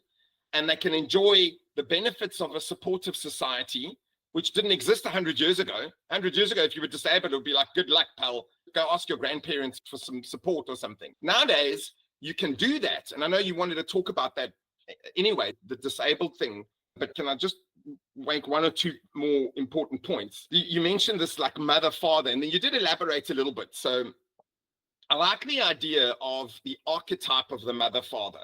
and they can enjoy the benefits of a supportive society, which didn't exist 100 years ago. 100 years ago, if you were disabled, it would be like, good luck, pal. Go ask your grandparents for some support or something. Nowadays, you can do that. And I know you wanted to talk about that anyway, the disabled thing, but can I just make one or two more important points? You mentioned this like mother, father, and then you did elaborate a little bit. So I like the idea of the archetype of the mother, father.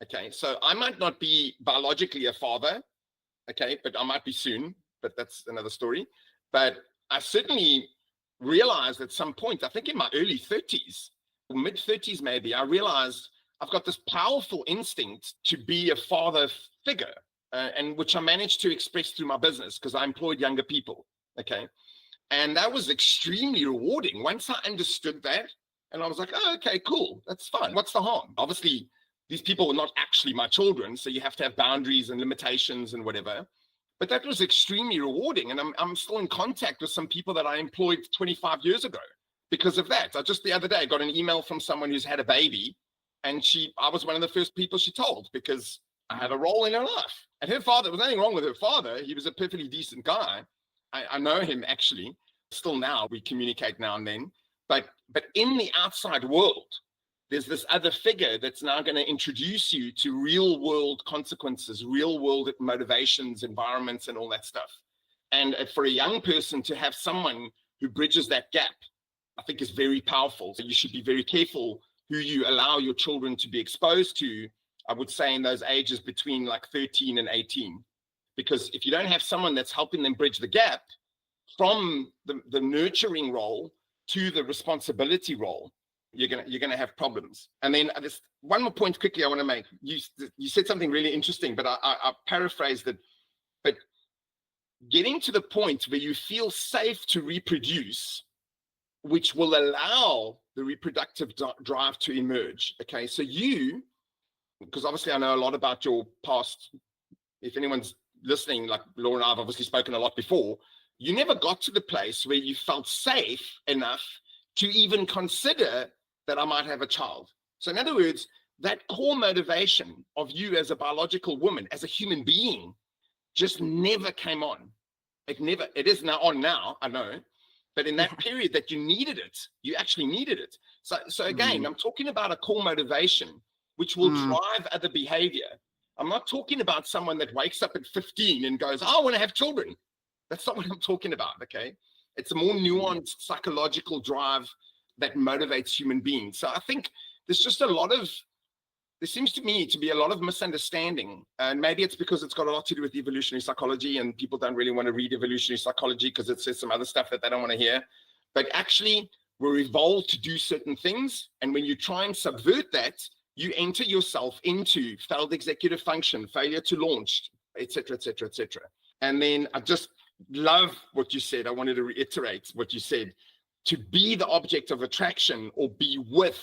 Okay. So I might not be biologically a father. Okay. But I might be soon, but that's another story. But I certainly realized at some point, I think in my early 30s, or mid 30s, maybe, I realized I've got this powerful instinct to be a father figure, and which I managed to express through my business because I employed younger people. Okay. And that was extremely rewarding once I understood that. And I was like, oh, okay, cool. That's fine. What's the harm? Obviously, these people were not actually my children. So you have to have boundaries and limitations and whatever. But that was extremely rewarding. And I'm still in contact with some people that I employed 25 years ago because of that. I just the other day got an email from someone who's had a baby And I was one of the first people she told because I had a role in her life. And her father, there was nothing wrong with her father. He was a perfectly decent guy. I know him actually. Still now, we communicate now and then. But in the outside world, there's this other figure that's now going to introduce you to real world consequences, real world motivations, environments, and all that stuff. And for a young person to have someone who bridges that gap, I think is very powerful. So you should be very careful who you allow your children to be exposed to, I would say in those ages between like 13 and 18. Because if you don't have someone that's helping them bridge the gap from the nurturing role to the responsibility role, you're gonna have problems. And then this one more point quickly I want to make. You said something really interesting, but I paraphrased it. But getting to the point where you feel safe to reproduce, which will allow the reproductive drive to emerge. Okay, so because obviously I know a lot about your past. If anyone's listening, like Laura and I have obviously spoken a lot before, you never got to the place where you felt safe enough to even consider that I might have a child. So in other words, that core motivation of you as a biological woman, as a human being, just never came on. It is now on now, I know, but in that period that you needed it, you actually needed it. So again, I'm talking about a core motivation, which will drive other behavior. I'm not talking about someone that wakes up at 15 and goes, oh, I want to have children. That's not what I'm talking about, okay? It's a more nuanced psychological drive that motivates human beings. So I think there seems to me to be a lot of misunderstanding. And maybe it's because it's got a lot to do with evolutionary psychology and people don't really want to read evolutionary psychology because it says some other stuff that they don't want to hear. But actually, we're evolved to do certain things. And when you try and subvert that, you enter yourself into failed executive function, failure to launch, et cetera, et cetera, et cetera. And then I just love what you said. I wanted to reiterate what you said. To be the object of attraction or be with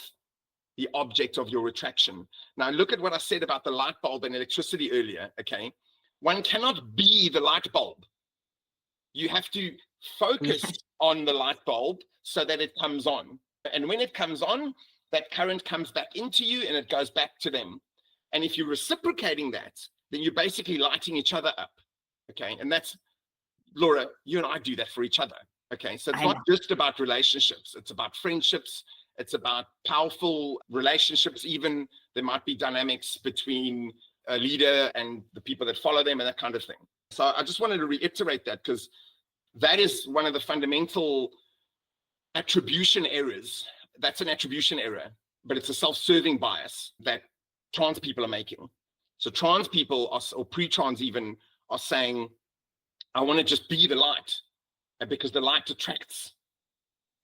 the object of your attraction. Now, look at what I said about the light bulb and electricity earlier, okay? One cannot be the light bulb. You have to focus on the light bulb so that it comes on. And when it comes on, that current comes back into you and it goes back to them. And if you're reciprocating that, then you're basically lighting each other up, okay? And that's, Laura, you and I do that for each other, okay? So it's not just about relationships. It's about friendships. It's about powerful relationships. Even there might be dynamics between a leader and the people that follow them and that kind of thing. So I just wanted to reiterate that because that is one of the fundamental attribution errors. That's an attribution error, but it's a self-serving bias that trans people are making. So trans people or pre-trans even are saying, I want to just be the light because the light attracts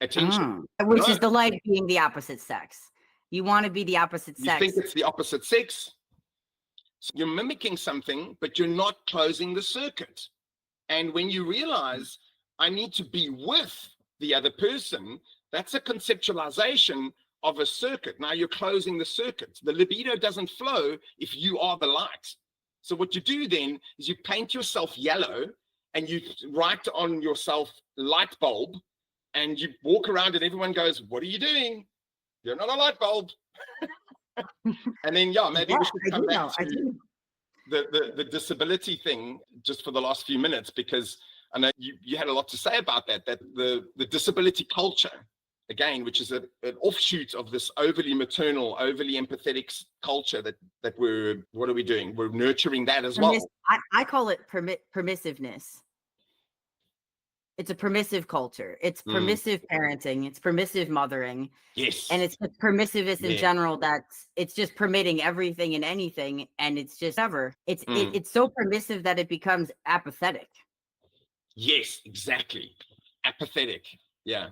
attention. Which is the light being the opposite sex. You want to be the opposite sex. You think it's the opposite sex. So you're mimicking something, but you're not closing the circuit. And when you realize I need to be with the other person, that's a conceptualization of a circuit. Now you're closing the circuit. The libido doesn't flow if you are the light. So what you do then is you paint yourself yellow and you write on yourself light bulb and you walk around and everyone goes, what are you doing? You're not a light bulb. And then, maybe we should come back to the disability thing just for the last few minutes, because I know you had a lot to say about that the disability culture, again, which is an offshoot of this overly maternal, overly empathetic culture that what are we doing? We're nurturing that as well. I call it permissiveness. It's a permissive culture. It's permissive parenting. It's permissive mothering. Yes. And it's permissivist in general it's just permitting everything and anything. And it's just it's so permissive that it becomes apathetic. Yes, exactly. Apathetic. Yeah.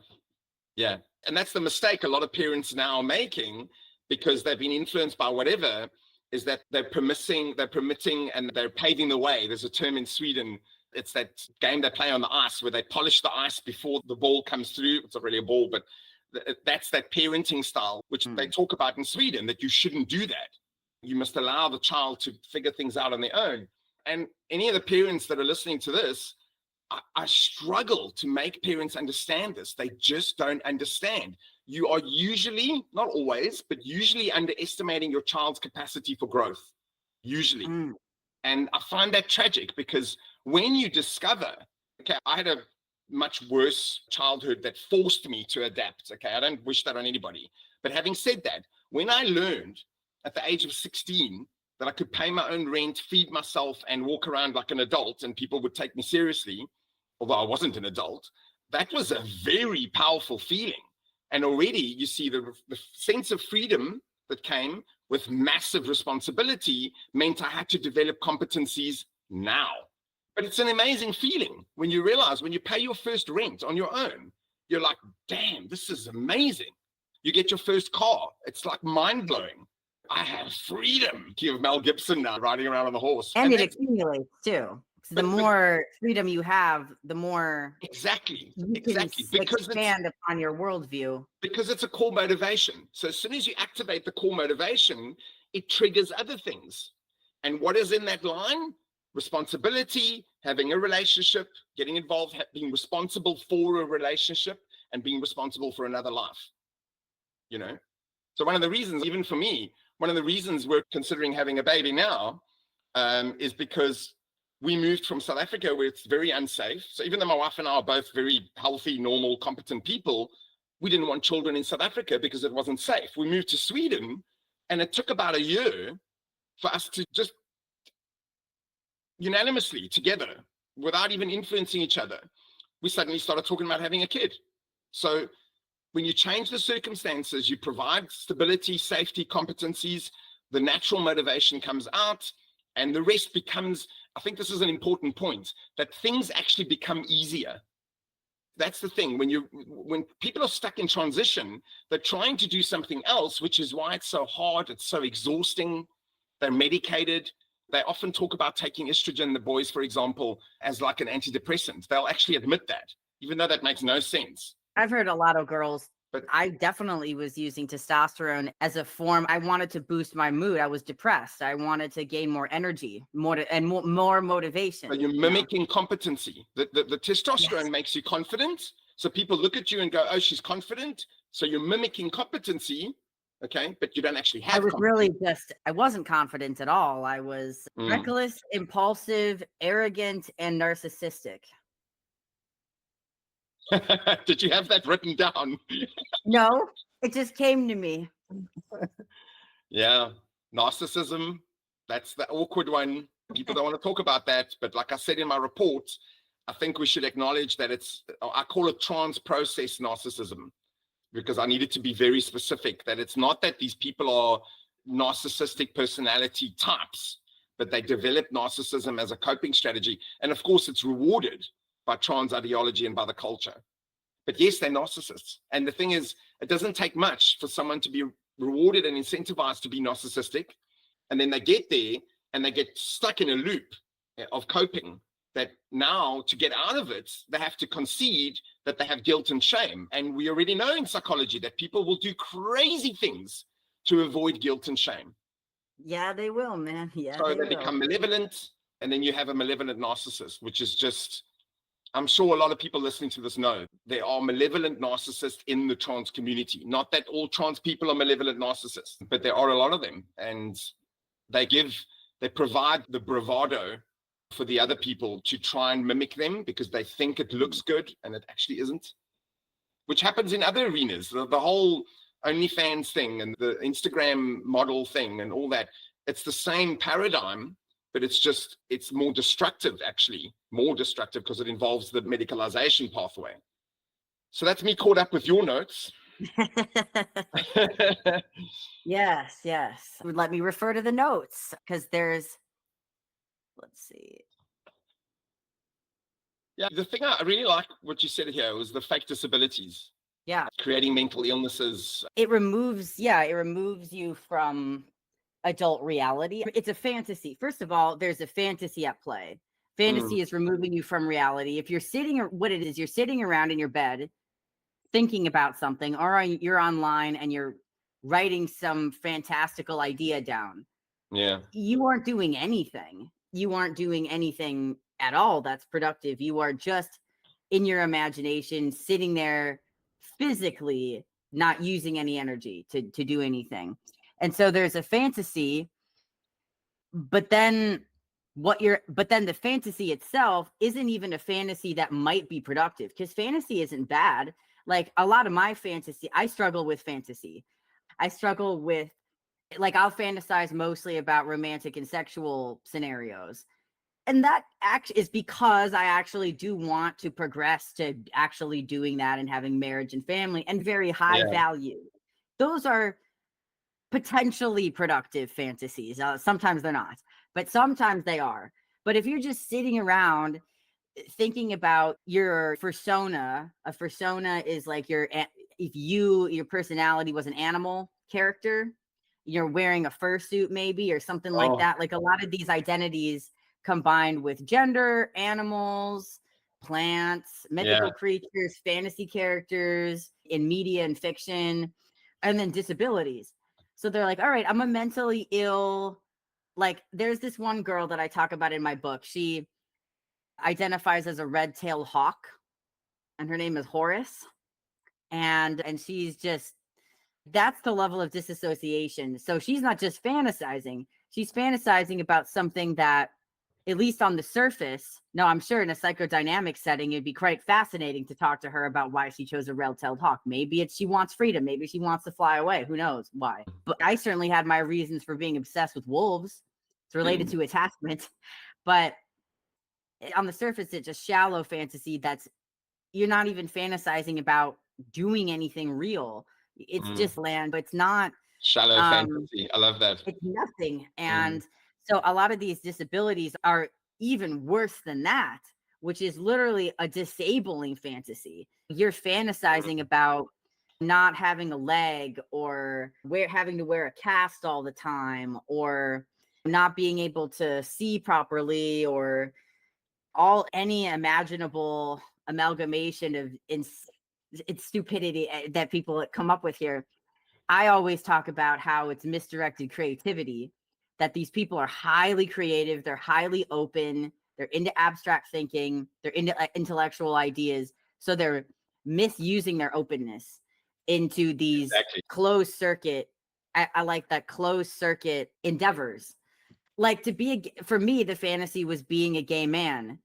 Yeah. And that's the mistake a lot of parents now are making because they've been influenced by whatever, is that they're permitting, and they're paving the way. There's a term in Sweden. It's that game they play on the ice where they polish the ice before the ball comes through. It's not really a ball, but that's that parenting style, which they talk about in Sweden, that you shouldn't do that. You must allow the child to figure things out on their own. And any of the parents that are listening to this, I struggle to make parents understand this. They just don't understand. you are usually, not always, but usually underestimating your child's capacity for growth. Usually. And I find that tragic, because when you discover, okay, I had a much worse childhood that forced me to adapt. Okay, I don't wish that on anybody. But having said that, when I learned at the age of 16 that I could pay my own rent, feed myself, and walk around like an adult, and people would take me seriously, although I wasn't an adult, that was a very powerful feeling. And already you see the sense of freedom that came with massive responsibility meant I had to develop competencies now. But it's an amazing feeling when you realize, when you pay your first rent on your own, you're like, damn, this is amazing. You get your first car. It's like mind blowing. I have freedom. You have Mel Gibson now riding around on the horse. And it accumulates too. So the more freedom you have, the more exactly because expand upon your worldview. Because it's a core motivation. So as soon as you activate the core motivation, it triggers other things. And what is in that line? Responsibility, having a relationship, getting involved, being responsible for a relationship, and being responsible for another life. You know? So one of the reasons, even for me, one of the reasons we're considering having a baby now is because we moved from South Africa, where it's very unsafe. So even though my wife and I are both very healthy, normal, competent people, we didn't want children in South Africa because it wasn't safe. We moved to Sweden, and it took about a year for us to just unanimously together, without even influencing each other, we suddenly started talking about having a kid. So when you change the circumstances, you provide stability, safety, competencies, the natural motivation comes out, and the rest becomes, I think this is an important point, that things actually become easier. That's the thing. When people are stuck in transition, they're trying to do something else, which is why it's so hard, it's so exhausting. They're medicated. They often talk about taking estrogen, the boys, for example, as like an antidepressant. They'll actually admit that, even though that makes no sense. I've heard a lot of girls, but I definitely was using testosterone as a form. I wanted to boost my mood. I was depressed. I wanted to gain more energy, more motivation. So you're mimicking competency. The testosterone makes you confident. So people look at you and go, oh, she's confident. So you're mimicking competency. Okay, but you don't actually have. I wasn't confident at all. I was reckless, impulsive, arrogant, and narcissistic. Did you have that written down? No, it just came to me. Yeah, narcissism, that's the awkward one. People don't want to talk about that. But like I said in my report, I think we should acknowledge that I call it trans-process narcissism, because I needed to be very specific that it's not that these people are narcissistic personality types, but they develop narcissism as a coping strategy. And of course, it's rewarded by trans ideology and by the culture. But yes, they're narcissists. And the thing is, it doesn't take much for someone to be rewarded and incentivized to be narcissistic. And then they get there and they get stuck in a loop of coping, that now to get out of it, they have to concede that they have guilt and shame. And we already know in psychology that people will do crazy things to avoid guilt and shame. Yeah, they will, man. Yeah. So they become malevolent, and then you have a malevolent narcissist, which is just, I'm sure a lot of people listening to this know there are malevolent narcissists in the trans community. Not that all trans people are malevolent narcissists, but there are a lot of them. And they provide the bravado for the other people to try and mimic them because they think it looks good and it actually isn't, which happens in other arenas. The whole OnlyFans thing and the Instagram model thing and all that, it's the same paradigm, but it's more destructive, actually, more destructive because it involves the medicalization pathway. So that's me caught up with your notes. Yes. Let me refer to the notes because let's see. Yeah, the thing I really like what you said here was the fake disabilities. Yeah. Creating mental illnesses. It removes you from adult reality. It's a fantasy. First of all, there's a fantasy at play. Fantasy is removing you from reality. If you're you're sitting around in your bed thinking about something, or you're online and you're writing some fantastical idea down. Yeah. You aren't doing anything. You aren't doing anything at all that's productive. You are just in your imagination, sitting there physically not using any energy to do anything. And so there's a fantasy, but then the fantasy itself isn't even a fantasy that might be productive, because fantasy isn't bad. Like a lot of my fantasy, I struggle with fantasy. I struggle with, like, I'll fantasize mostly about romantic and sexual scenarios. And that actually is because I actually do want to progress to actually doing that and having marriage and family and very high value. Those are potentially productive fantasies. Sometimes they're not, but sometimes they are. But if you're just sitting around thinking about your persona, a persona is like if your personality was an animal character, you're wearing a fursuit maybe, or something like that. Like a lot of these identities combined with gender, animals, plants, mythical creatures, fantasy characters in media and fiction, and then disabilities. So they're like, all right, I'm a mentally ill. Like there's this one girl that I talk about in my book. She identifies as a red-tailed hawk, and her name is Horus. And she's just, that's the level of disassociation. So she's not just fantasizing, she's fantasizing about something that, at least on the surface, no, I'm sure in a psychodynamic setting, it'd be quite fascinating to talk to her about why she chose a red-tailed hawk. Maybe it's she wants freedom. Maybe she wants to fly away. Who knows why? But I certainly had my reasons for being obsessed with wolves. It's related to attachment. But on the surface, it's just shallow fantasy that's, you're not even fantasizing about doing anything real. It's just land, but it's not shallow fantasy. I love that. It's nothing. And so a lot of these disabilities are even worse than that, which is literally a disabling fantasy. You're fantasizing about not having a leg, or having to wear a cast all the time, or not being able to see properly, or any imaginable amalgamation of it's stupidity that people come up with here. I always talk about how it's misdirected creativity, that these people are highly creative, they're highly open, they're into abstract thinking, they're into intellectual ideas. So they're misusing their openness into these closed circuit. I like that, closed circuit endeavors. Like for me, the fantasy was being a gay man.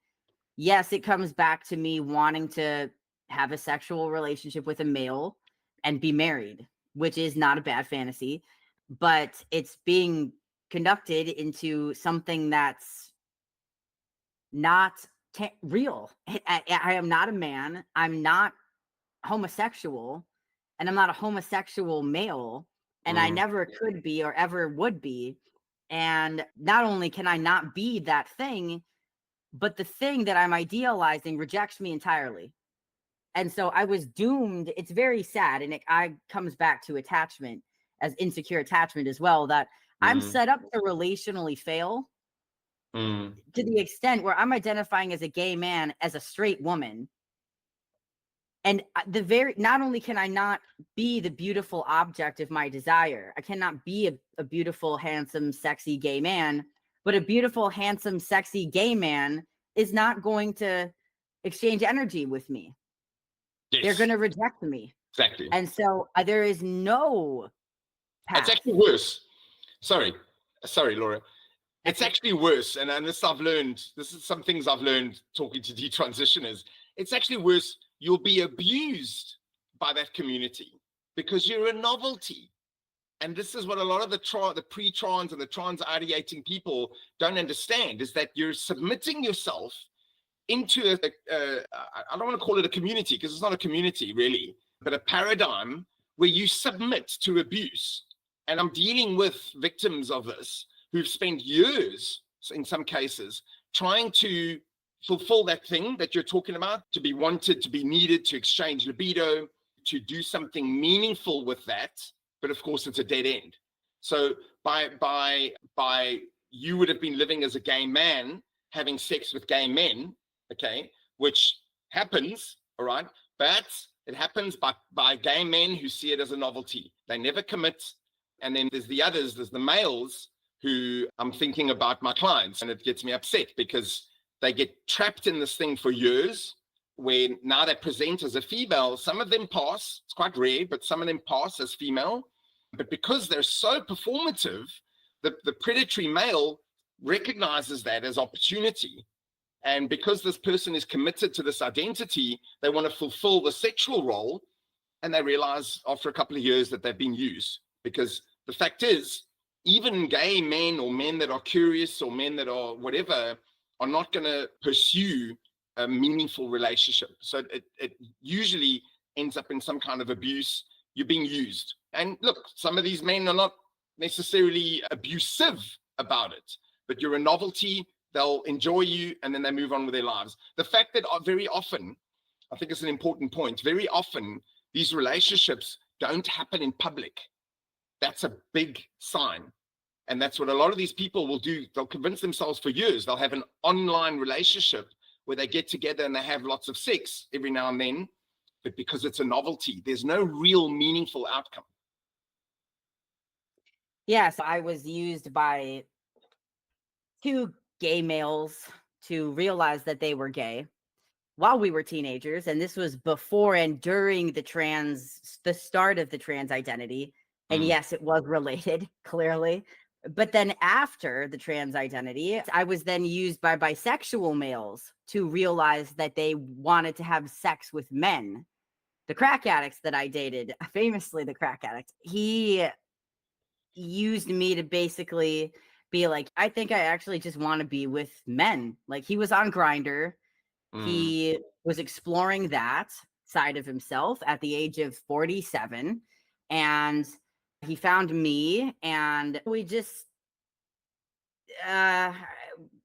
Yes, it comes back to me wanting to have a sexual relationship with a male and be married, which is not a bad fantasy, but it's being conducted into something that's not real. I am not a man. I'm not homosexual, and I'm not a homosexual male, and I never could be or ever would be. And not only can I not be that thing, but the thing that I'm idealizing rejects me entirely. And so I was doomed. It's very sad. And it comes back to attachment, as insecure attachment as well, that I'm set up to relationally fail to the extent where I'm identifying as a gay man, as a straight woman. And not only can I not be the beautiful object of my desire, I cannot be a beautiful, handsome, sexy gay man, but a beautiful, handsome, sexy gay man is not going to exchange energy with me. Yes. They're going to reject me. Exactly. And so there is no path. It's actually worse. Sorry, Laura. It's actually worse. And this I've learned. This is some things I've learned talking to detransitioners. It's actually worse. You'll be abused by that community because you're a novelty. And this is what a lot of the pre-trans and the trans ideating people don't understand, is that you're submitting yourself into I don't want to call it a community, because it's not a community really, but a paradigm where you submit to abuse. And I'm dealing with victims of this who've spent years, in some cases, trying to fulfill that thing that you're talking about, to be wanted, to be needed, to exchange libido, to do something meaningful with that. But of course, it's a dead end. So by you would have been living as a gay man, having sex with gay men, okay, which happens, all right, but it happens by gay men who see it as a novelty. They never commit. And then there's the others, there's the males who, I'm thinking about my clients, and it gets me upset because they get trapped in this thing for years, where now they present as a female. Some of them pass, it's quite rare, but some of them pass as female. But because they're so performative, the predatory male recognizes that as opportunity. And because this person is committed to this identity, they want to fulfill the sexual role. And they realize after a couple of years that they've been used. Because the fact is, even gay men or men that are curious or men that are whatever are not going to pursue a meaningful relationship. So it usually ends up in some kind of abuse. You're being used. And look, some of these men are not necessarily abusive about it, but you're a novelty, they'll enjoy you, and then they move on with their lives. The fact that very often, I think it's an important point, very often these relationships don't happen in public. That's a big sign. And that's what a lot of these people will do. They'll convince themselves for years. They'll have an online relationship where they get together and they have lots of sex every now and then, but because it's a novelty, there's no real meaningful outcome. Yes, I was used by 2 gay males to realize that they were gay while we were teenagers. And this was before and during the start of the trans identity. And yes, it was related, clearly. But then after the trans identity, I was then used by bisexual males to realize that they wanted to have sex with men. The crack addicts that I dated, famously the crack addict, he used me to basically be like, I think I actually just want to be with men. Like, he was on Grindr. He was exploring that side of himself at the age of 47. And he found me, and we just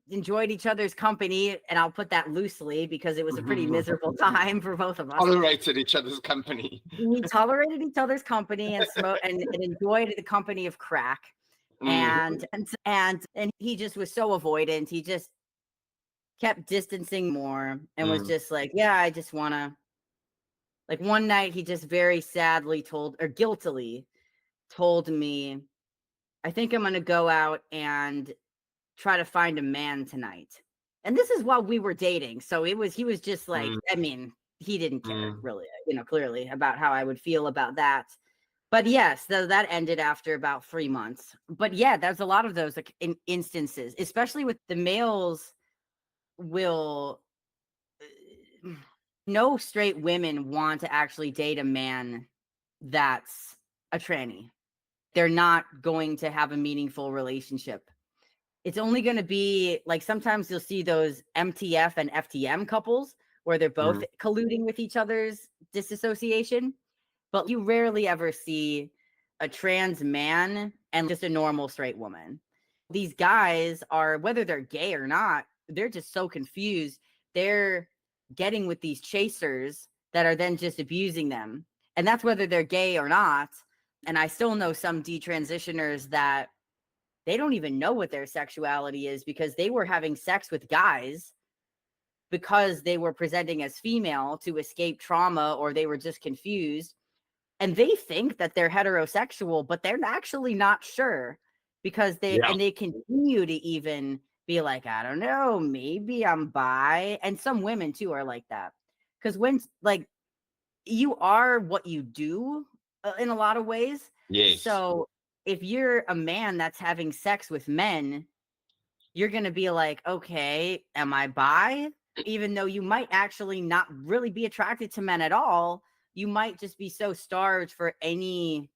enjoyed each other's company. And I'll put that loosely because it was a pretty miserable time for both of us. Tolerated each other's company. We tolerated each other's company and smoked and enjoyed the company of crack. And he just was so avoidant. He just kept distancing more and was just like, yeah, I just want to. Like, one night he just very sadly guiltily told me, I think I'm going to go out and try to find a man tonight. And this is while we were dating. So he was just like, I mean, he didn't care really, clearly about how I would feel about that. But yes, that ended after about 3 months. But yeah, there's a lot of those like instances, especially with the males will. No straight women want to actually date a man that's a tranny. They're not going to have a meaningful relationship. It's only going to be like, sometimes you'll see those MTF and FTM couples where they're both colluding with each other's disassociation, but you rarely ever see a trans man and just a normal straight woman. These guys are, whether they're gay or not, they're just so confused. They're getting with these chasers that are then just abusing them. And that's whether they're gay or not. And I still know some detransitioners that they don't even know what their sexuality is because they were having sex with guys because they were presenting as female to escape trauma, or they were just confused. And they think that they're heterosexual, but they're actually not sure because they continue to even be like, I don't know, maybe I'm bi. And some women too are like that. Because when, like, you are what you do in a lot of ways. Yes. So if you're a man that's having sex with men, you're going to be like, okay, am I bi? Even though you might actually not really be attracted to men at all. You might just be so starved for any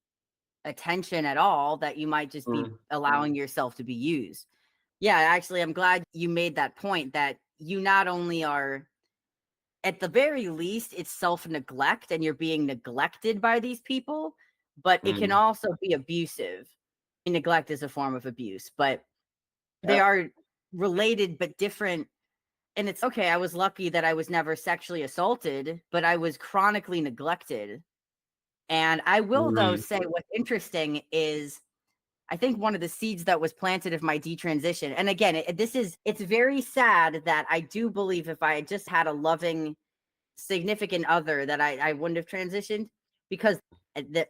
attention at all that you might just be allowing yourself to be used. Yeah, actually, I'm glad you made that point, that you not only are, at the very least, it's self-neglect and you're being neglected by these people, but it can also be abusive. Neglect is a form of abuse, but they are related but different. And it's okay. I was lucky that I was never sexually assaulted, but I was chronically neglected. And I will, though, say what's interesting is I think one of the seeds that was planted of my detransition. And again, it's very sad that I do believe if I had just had a loving, significant other that I wouldn't have transitioned, because the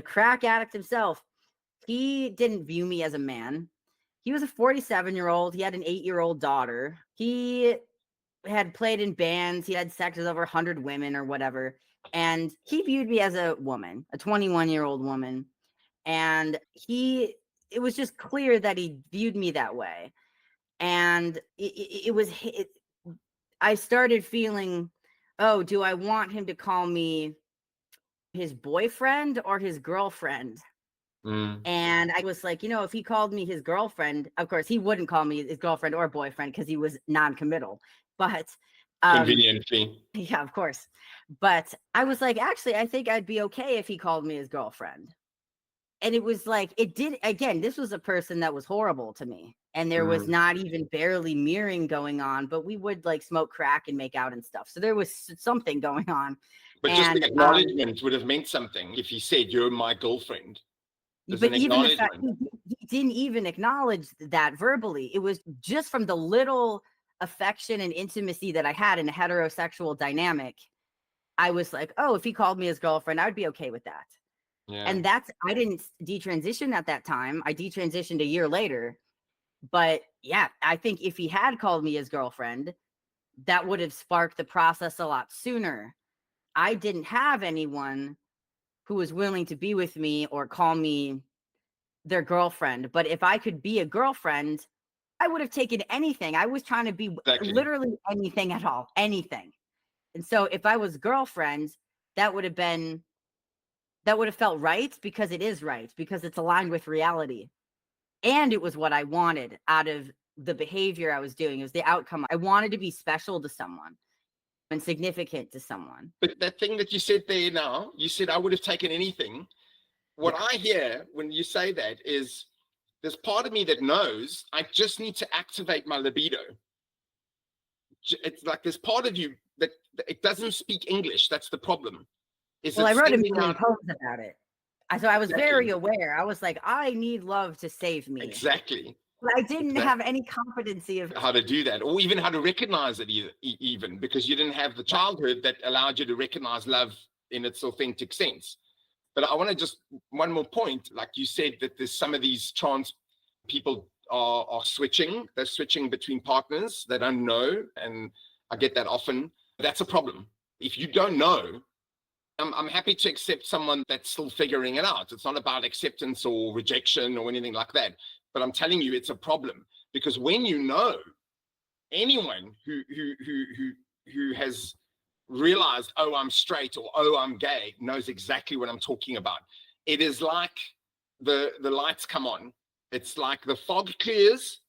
crack addict himself, he didn't view me as a man. He was a 47-year-old. He had an 8-year-old daughter. He had played in bands. He had sex with over 100 women or whatever. And he viewed me as a woman, a 21-year-old woman. And it was just clear that he viewed me that way. And I started feeling, oh, do I want him to call me his boyfriend or his girlfriend? And I was like, if he called me his girlfriend, of course, he wouldn't call me his girlfriend or boyfriend because he was non-committal. But Conveniently. yeah, of course. But I was like, actually, I think I'd be okay if he called me his girlfriend. And it was like, this was a person that was horrible to me. And there was not even barely mirroring going on, but we would like smoke crack and make out and stuff. So there was something going on. But just the acknowledgement would have meant something if he said, "You're my girlfriend." But even the fact he didn't even acknowledge that verbally. It was just from the little affection and intimacy that I had in a heterosexual dynamic. I was like, oh, if he called me his girlfriend, I would be okay with that. Yeah. And I didn't detransition at that time. I detransitioned a year later. But yeah, I think if he had called me his girlfriend, that would have sparked the process a lot sooner. I didn't have anyone who was willing to be with me or call me their girlfriend. But if I could be a girlfriend, I would have taken anything. I was trying to be literally anything at all, anything. And so if I was girlfriend, that would have felt right, because it is right, because it's aligned with reality. And it was what I wanted out of the behavior I was doing. It was the outcome. I wanted to be special to someone and significant to someone. But that thing that you said there now, you said I would have taken anything. What I hear when you say that is there's part of me that knows I just need to activate my libido. It's like there's part of you that it doesn't speak English. That's the problem. Well, I wrote a million poems about it. So I was very aware. I was like, I need love to save me. Exactly. But I didn't have any competency of how to do that, or even how to recognize it even, because you didn't have the childhood that allowed you to recognize love in its authentic sense. But I want to just one more point, like you said, that there's some of these trans people are switching. They're switching between partners. They don't know. And I get that often. That's a problem. If you don't know, I'm happy to accept someone that's still figuring it out. It's not about acceptance or rejection or anything like that. But I'm telling you, it's a problem, because when you know, anyone who has realized, oh, I'm straight or oh, I'm gay, knows exactly what I'm talking about. It is like the lights come on. It's like the fog clears.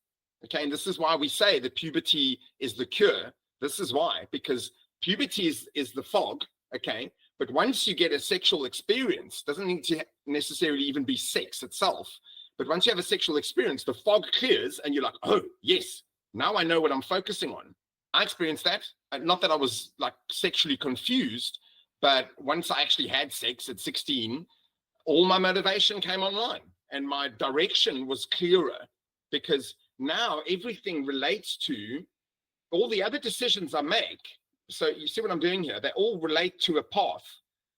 Okay, and this is why we say that puberty is the cure. This is why, because puberty is the fog. Okay, but once you get a sexual experience, doesn't need to necessarily even be sex itself. But once you have a sexual experience, the fog clears and you're like, oh, yes, now I know what I'm focusing on. I experienced that. Not that I was like sexually confused, but once I actually had sex at 16, all my motivation came online and my direction was clearer, because now everything relates to all the other decisions I make. So you see what I'm doing here? They all relate to a path.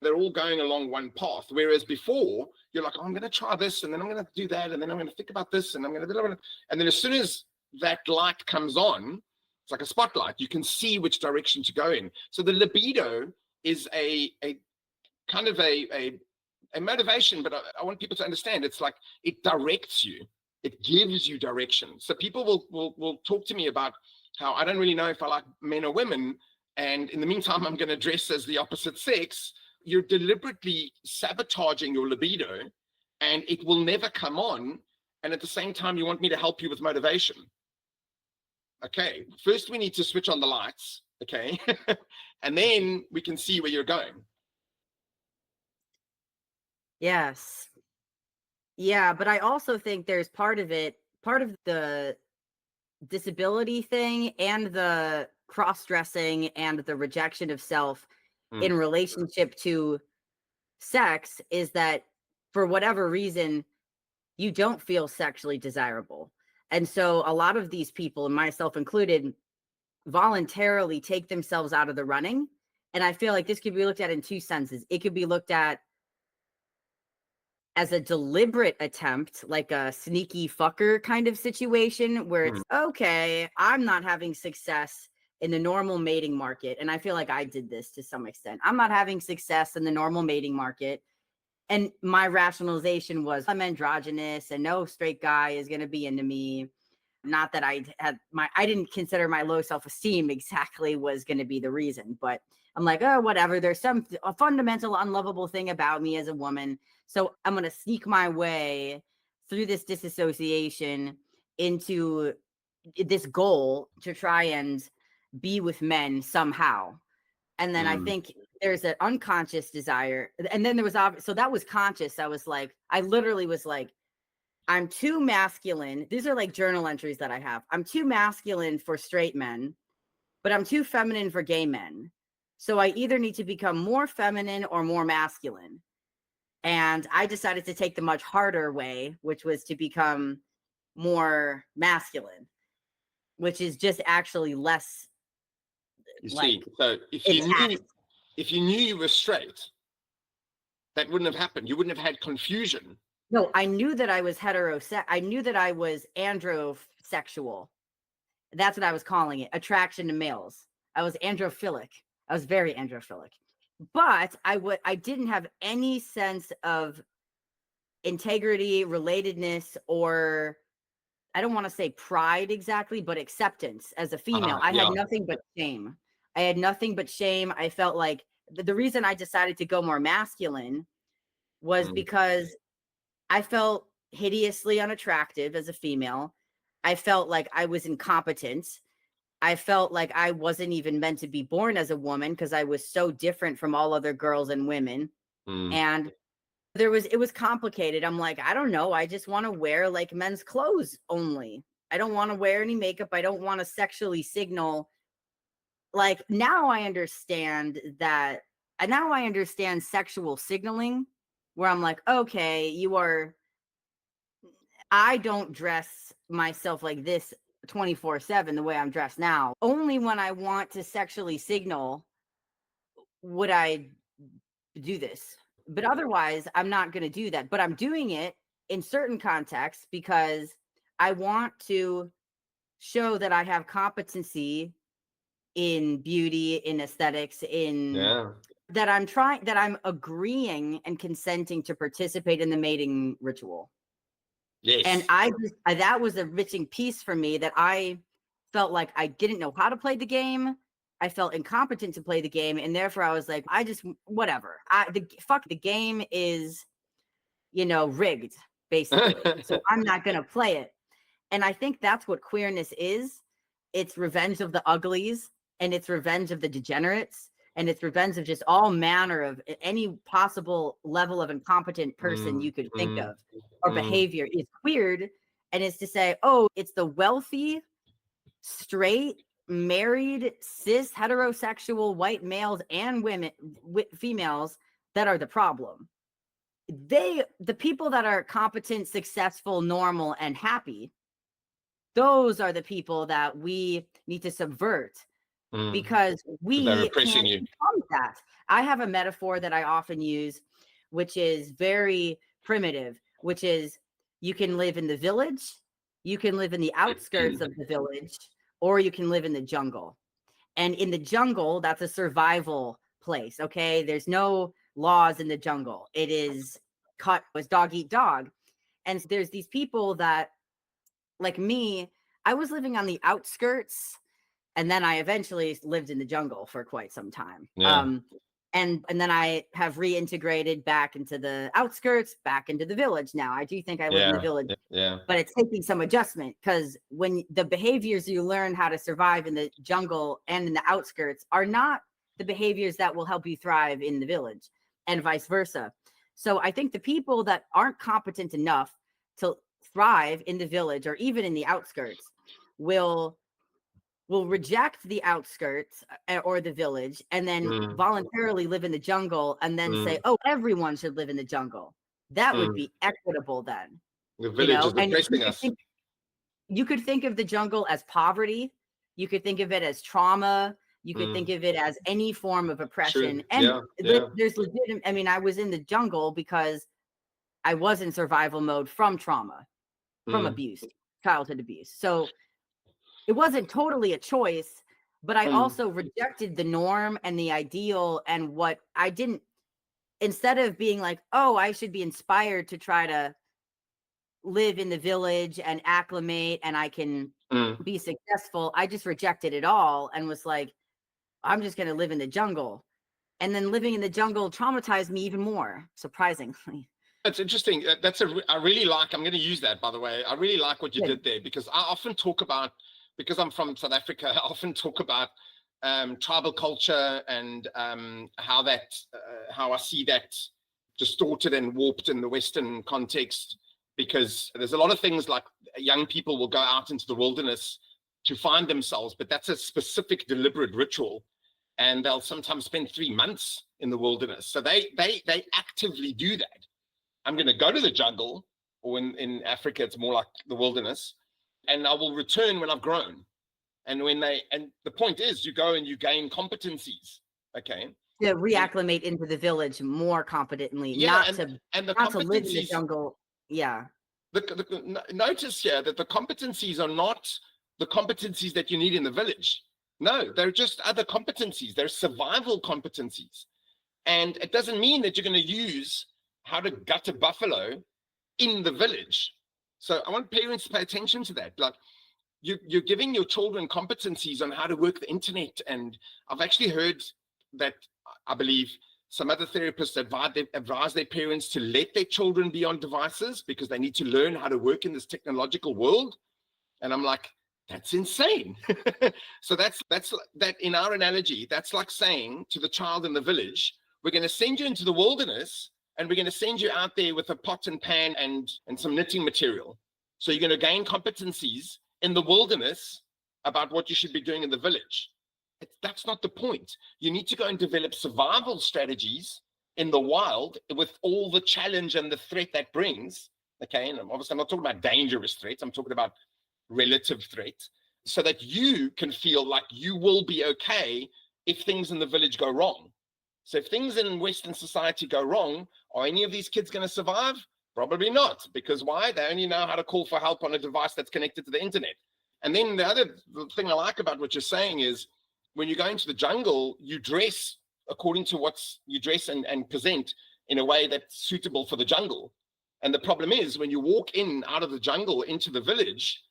They're all going along one path. Whereas before, you're like, oh, I'm going to try this, and then I'm going to do that, and then I'm going to think about this, and I'm going to, and then as soon as that light comes on, it's like a spotlight. You can see which direction to go in. So the libido is a kind of a motivation, but I want people to understand it's like it directs you. It gives you direction. So people will talk to me about how I don't really know if I like men or women, and in the meantime, I'm going to dress as the opposite sex. You're deliberately sabotaging your libido, and it will never come on. And at the same time, you want me to help you with motivation. Okay, first we need to switch on the lights, okay? And then we can see where you're going. Yes. Yeah, but I also think there's part of the disability thing and the cross-dressing and the rejection of self in relationship to sex is that for whatever reason, you don't feel sexually desirable. And so a lot of these people, and myself included, voluntarily take themselves out of the running. And I feel like this could be looked at in two senses. It could be looked at as a deliberate attempt, like a sneaky fucker kind of situation where it's okay, I'm not having success in the normal mating market. And I feel like I did this to some extent. I'm not having success in the normal mating market. And my rationalization was I'm androgynous and no straight guy is going to be into me. Not that I didn't consider my low self-esteem exactly was going to be the reason, but I'm like, oh, whatever. There's a fundamental unlovable thing about me as a woman. So I'm going to sneak my way through this disassociation into this goal to try and be with men somehow. And then I think there's an unconscious desire. And then there was, so that was conscious. I literally was like, I'm too masculine. These are like journal entries that I have. I'm too masculine for straight men, but I'm too feminine for gay men. So I either need to become more feminine or more masculine. And I decided to take the much harder way, which was to become more masculine, which is just actually less. You see, so if you knew you were straight, that wouldn't have happened. You wouldn't have had confusion. No, I knew that I was heterosexual. I knew that I was androsexual. That's what I was calling it. Attraction to males. I was androphilic. I was very androphilic. But I didn't have any sense of integrity, relatedness, or I don't want to say pride exactly, but acceptance as a female. I had nothing but shame. I had nothing but shame. I felt like the reason I decided to go more masculine was because I felt hideously unattractive as a female. I felt like I was incompetent. I felt like I wasn't even meant to be born as a woman because I was so different from all other girls and women. And it was complicated. I'm like, I don't know. I just want to wear like men's clothes only. I don't want to wear any makeup. I don't want to sexually signal. Like now I understand that. And now I understand sexual signaling where I'm like, okay, I don't dress myself like this 24/7 the way I'm dressed now. Only when I want to sexually signal would I do this. But otherwise, I'm not going to do that. But I'm doing it in certain contexts because I want to show that I have competency in beauty, in aesthetics, that I'm agreeing and consenting to participate in the mating ritual. Yes. And that was a missing piece for me, that I felt like I didn't know how to play the game. I felt incompetent to play the game. And therefore I was like, whatever. The game is, rigged, basically. So I'm not going to play it. And I think that's what queerness is. It's revenge of the uglies, and it's revenge of the degenerates, and it's revenge of just all manner of any possible level of incompetent person you could think of, or behavior is weird. And it's to say, oh, it's the wealthy, straight, married, cis, heterosexual, white males and women, females that are the problem. The people that are competent, successful, normal, and happy, those are the people that we need to subvert. Because we can't become that. I have a metaphor that I often use, which is very primitive, which is you can live in the village, you can live in the outskirts of the village, or you can live in the jungle. And in the jungle, that's a survival place, okay? There's no laws in the jungle. It is cut as dog eat dog. And there's these people that, like me, I was living on the outskirts. And then I eventually lived in the jungle for quite some time. Yeah. And then I have reintegrated back into the outskirts, back into the village now. I do think I live in the village, but it's taking some adjustment, because when the behaviors you learn how to survive in the jungle and in the outskirts are not the behaviors that will help you thrive in the village, and vice versa. So I think the people that aren't competent enough to thrive in the village or even in the outskirts will reject the outskirts or the village, and then voluntarily live in the jungle, and then say, oh, everyone should live in the jungle. That would be equitable then. The village is replacing us. You could think of the jungle as poverty. You could think of it as trauma. You could think of it as any form of oppression. True. And there's legitimate, I mean, I was in the jungle because I was in survival mode from trauma, from abuse, childhood abuse. So it wasn't totally a choice, but I also rejected the norm and the ideal, and what I didn't, instead of being like, oh, I should be inspired to try to live in the village and acclimate and I can be successful, I just rejected it all and was like, I'm just going to live in the jungle. And then living in the jungle traumatized me even more, surprisingly. It's interesting. I really like, I'm going to use that, by the way. I really like what you did there, because I often talk about, because I'm from South Africa, I often talk about tribal culture and how I see that distorted and warped in the Western context, because there's a lot of things like young people will go out into the wilderness to find themselves, but that's a specific deliberate ritual. And they'll sometimes spend 3 months in the wilderness. So they actively do that. I'm going to go to the jungle, or in Africa, it's more like the wilderness, and I will return when I've grown. And the point is, you go and you gain competencies, okay? To reacclimate into the village more competently, not to live in the jungle. Yeah. Notice here that the competencies are not the competencies that you need in the village. No, they're just other competencies. They're survival competencies. And it doesn't mean that you're going to use how to gut a buffalo in the village. So I want parents to pay attention to that. Like, you're giving your children competencies on how to work the internet. And I've actually heard that, I believe, some other therapists advise their parents to let their children be on devices because they need to learn how to work in this technological world. And I'm like, that's insane. So that's that in our analogy, that's like saying to the child in the village, we're going to send you into the wilderness and we're going to send you out there with a pot and pan and some knitting material. So you're going to gain competencies in the wilderness about what you should be doing in the village. That's not the point. You need to go and develop survival strategies in the wild with all the challenge and the threat that brings. Okay, and obviously I'm not talking about dangerous threats. I'm talking about relative threat, so that you can feel like you will be okay if things in the village go wrong. So if things in Western society go wrong, are any of these kids going to survive? Probably not. Because why? They only know how to call for help on a device that's connected to the internet. And then the other thing I like about what you're saying is, when you go into the jungle, you dress according to you dress and present in a way that's suitable for the jungle. And the problem is, when you walk out of the jungle into the village,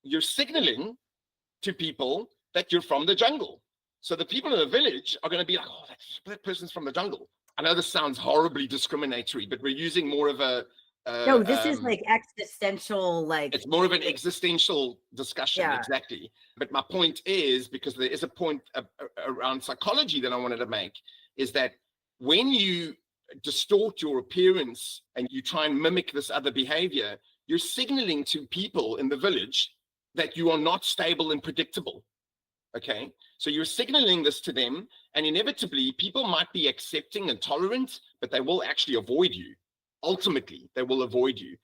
you're signaling to people that you're from the jungle. So the people in the village are going to be like, oh, that person's from the jungle. I know this sounds horribly discriminatory, but we're using more of a no, this is like existential, like it's more of an existential discussion. Yeah. Exactly. But my point is, because there is a point around psychology that I wanted to make, is that when you distort your appearance and you try and mimic this other behavior, you're signaling to people in the village that you are not stable and predictable. Okay, so you're signaling this to them, and inevitably people might be accepting and tolerant, but they will actually avoid you. Ultimately, they will avoid you.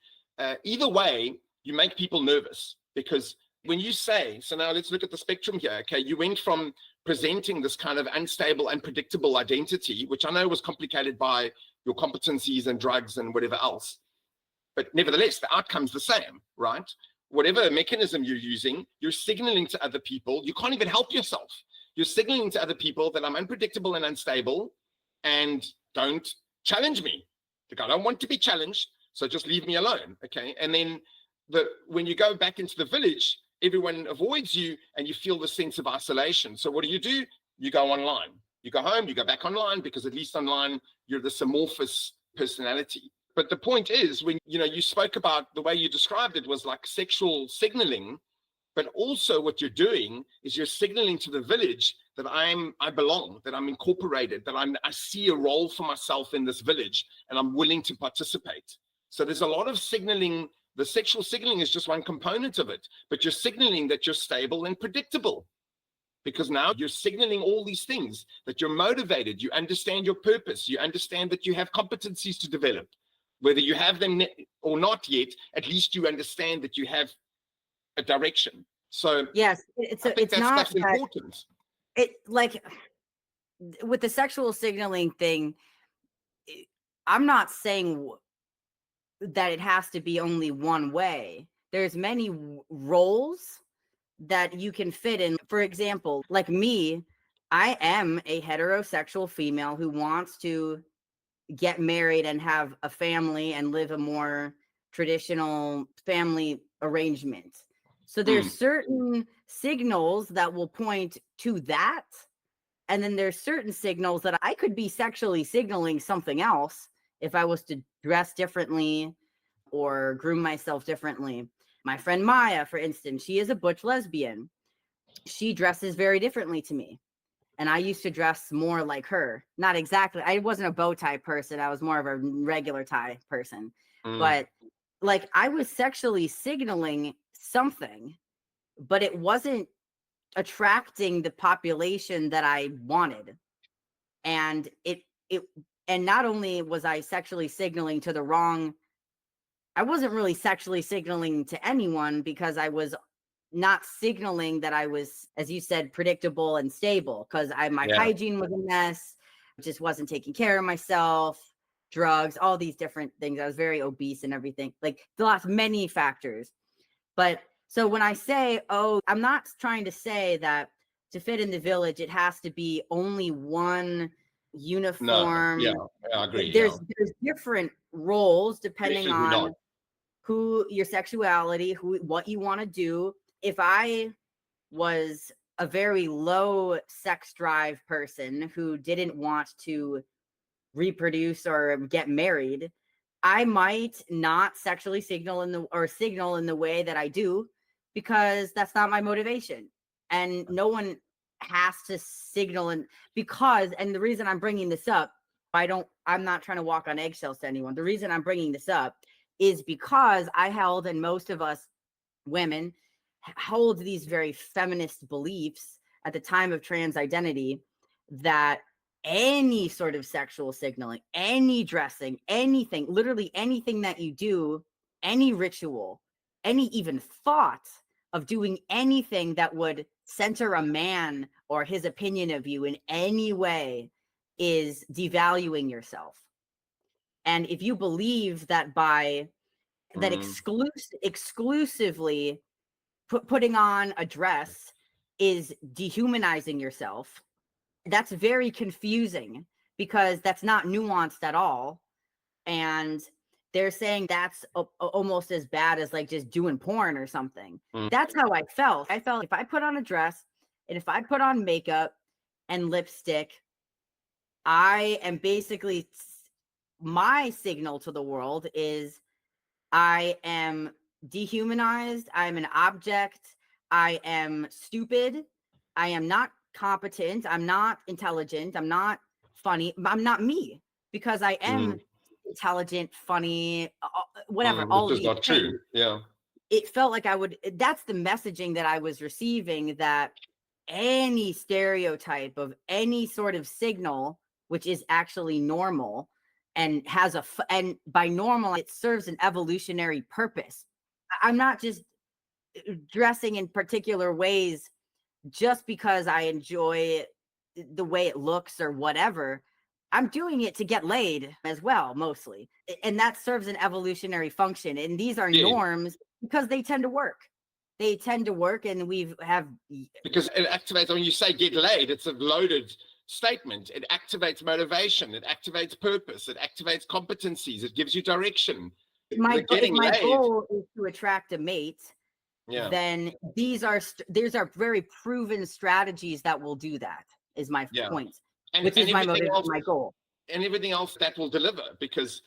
Either way, you make people nervous, because when you say, so now let's look at the spectrum here. Okay, you went from presenting this kind of unstable, unpredictable identity, which I know was complicated by your competencies and drugs and whatever else. But nevertheless, the outcome's the same, right? Whatever mechanism you're using, you're signaling to other people, you can't even help yourself. You're signaling to other people that I'm unpredictable and unstable, and don't challenge me. Like, I don't want to be challenged, so just leave me alone, okay? And then when you go back into the village, everyone avoids you and you feel the sense of isolation. So what do? You go online. You go home, you go back online, because at least online, you're this amorphous personality. But the point is, when you spoke about the way you described it was like sexual signaling, but also what you're doing is you're signaling to the village that I belong, that I'm incorporated, that I see a role for myself in this village, and I'm willing to participate. So there's a lot of signaling. The sexual signaling is just one component of it, but you're signaling that you're stable and predictable, because now you're signaling all these things, that you're motivated, you understand your purpose, you understand that you have competencies to develop. Whether you have them or not yet, at least you understand that you have a direction. So yes, that's important. It, like, with the sexual signaling thing, I'm not saying that it has to be only one way. There's many roles that you can fit in. For example, like me, I am a heterosexual female who wants to get married and have a family and live a more traditional family arrangement. So there's certain signals that will point to that. And then there's certain signals that I could be sexually signaling something else if I was to dress differently or groom myself differently. My friend Maya, for instance, she is a butch lesbian. She dresses very differently to me. And I used to dress more like her. Not exactly. I wasn't a bow tie person. I was more of a regular tie person. But like I was sexually signaling something, but it wasn't attracting the population that I wanted. And and not only was I sexually signaling to the wrong, I wasn't really sexually signaling to anyone because I was not signaling that I was, as you said, predictable and stable, because my hygiene was a mess, just wasn't taking care of myself, drugs, all these different things. I was very obese and everything, like many factors. But so when I say, oh, I'm not trying to say that to fit in the village, it has to be only one uniform. No, I agree. There's different roles depending Definitely on not. who your sexuality, what you want to do. If I was a very low sex drive person who didn't want to reproduce or get married, I might not sexually signal in the way that I do, because that's not my motivation. And no one has to signal. And the reason I'm bringing this up, I'm not trying to walk on eggshells to anyone. The reason I'm bringing this up is because I held, and most of us women hold, these very feminist beliefs at the time of trans identity, that any sort of sexual signaling, any dressing, anything, literally anything that you do, any ritual, any even thought of doing anything that would center a man or his opinion of you in any way is devaluing yourself. And if you believe that by that exclusively putting on a dress is dehumanizing yourself, that's very confusing, because that's not nuanced at all. And they're saying that's almost as bad as like just doing porn or something. That's how I felt. I felt if I put on a dress and if I put on makeup and lipstick, I am basically, my signal to the world is I am dehumanized. I'm an object. I am stupid. I am not competent. I'm not intelligent. I'm not funny. I'm not me, because I am intelligent, funny, whatever. All Which is not things. true. Yeah. It felt like that's the messaging that I was receiving, that any stereotype of any sort of signal, which is actually normal, and and by normal, it serves an evolutionary purpose. I'm not just dressing in particular ways just because I enjoy the way it looks or whatever. I'm doing it to get laid as well, mostly. And that serves an evolutionary function. And these are norms because they tend to work. They tend to work, and because it activates, when you say get laid, it's a loaded statement. It activates motivation, it activates purpose, it activates competencies, it gives you direction. My goal is to attract a mate. Then these are very proven strategies that will do that, is my point, which is my motivation, my goal. And everything else that will deliver, because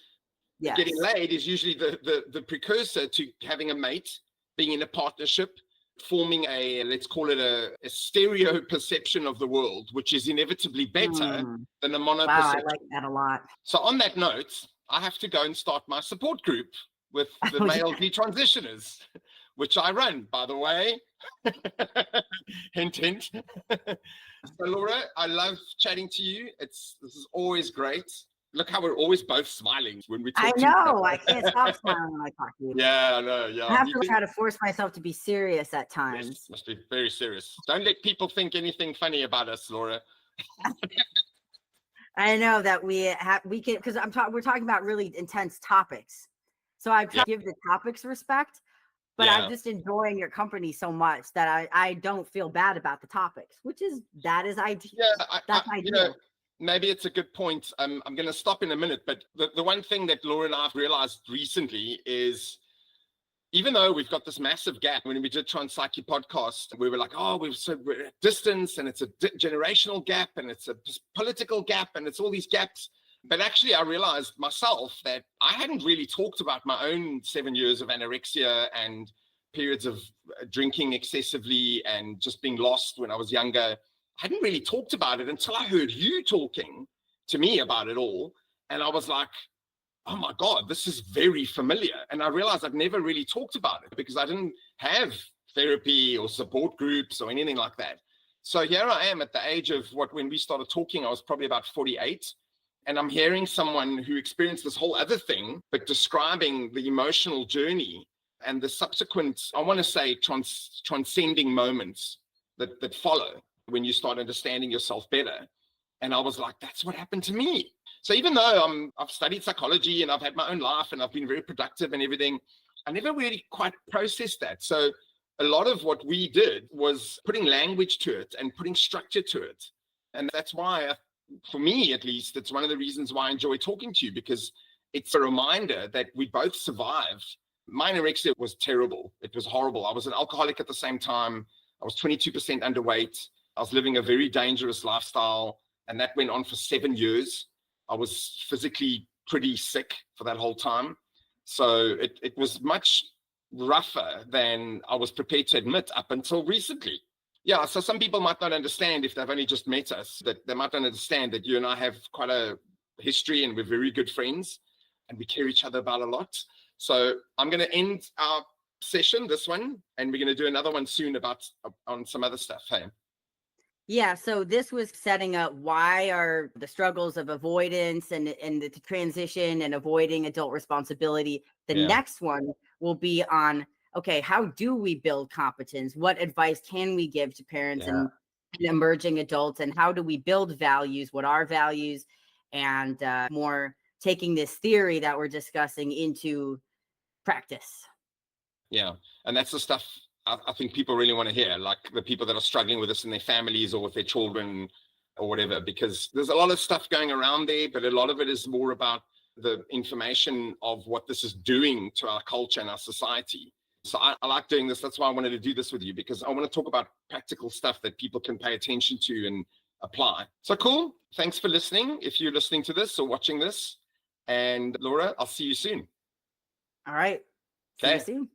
getting laid is usually the precursor to having a mate, being in a partnership, forming let's call it a stereo perception of the world, which is inevitably better than a mono perception. I like that a lot. So on that note, I have to go and start my support group with the male detransitioners, which I run, by the way. Hint, hint. So Laura, I love chatting to you. This is always great. Look how we're always both smiling when we talk. I know. I can't stop smiling when I talk to you. Yeah, I know. Yeah. I have to try to force myself to be serious at times. Yes, must be very serious. Don't let people think anything funny about us, Laura. I know that we can, because we're talking about really intense topics. So I try to give the topics respect, but Yeah. I'm just enjoying your company so much that I don't feel bad about the topics, that is ideal. Yeah, That's ideal. Maybe it's a good point. I'm going to stop in a minute, but the one thing that Laura and I have realized recently is, even though we've got this massive gap, when we did Trans Psyche podcast, we were like, oh, we're at distance, and it's a generational gap, and it's a political gap, and it's all these gaps. But actually, I realized myself that I hadn't really talked about my own 7 years of anorexia and periods of drinking excessively and just being lost when I was younger. I hadn't really talked about it until I heard you talking to me about it all. And I was like, oh my God, this is very familiar. And I realized I'd never really talked about it because I didn't have therapy or support groups or anything like that. So here I am at the age of when we started talking, I was probably about 48. And I'm hearing someone who experienced this whole other thing, but describing the emotional journey and the subsequent, I want to say, transcending moments that follow when you start understanding yourself better. And I was like, that's what happened to me. So even though I've studied psychology and I've had my own life and I've been very productive and everything, I never really quite processed that. So a lot of what we did was putting language to it and putting structure to it. And that's why, for me at least, it's one of the reasons why I enjoy talking to you, because it's a reminder that we both survived. My anorexia was terrible. It was horrible. I was an alcoholic at the same time. I was 22% underweight. I was living a very dangerous lifestyle, and that went on for 7 years. I was physically pretty sick for that whole time. So it was much rougher than I was prepared to admit up until recently. Yeah, so some people might not understand, if they've only just met us, that they might not understand that you and I have quite a history and we're very good friends and we care each other about a lot. So I'm going to end our session, this one, and we're going to do another one soon on some other stuff. Hey. Yeah, so this was setting up why are the struggles of avoidance and the transition and avoiding adult responsibility. The next one will be on, okay, how do we build competence? What advice can we give to parents and emerging adults? And how do we build values? What are values? And more taking this theory that we're discussing into practice. Yeah, and that's the stuff I think people really want to hear, like the people that are struggling with this in their families or with their children or whatever, because there's a lot of stuff going around there, but a lot of it is more about the information of what this is doing to our culture and our society. So I like doing this. That's why I wanted to do this with you, because I want to talk about practical stuff that people can pay attention to and apply. So cool. Thanks for listening. If you're listening to this or watching this, and Laura, I'll see you soon. All right. See you soon.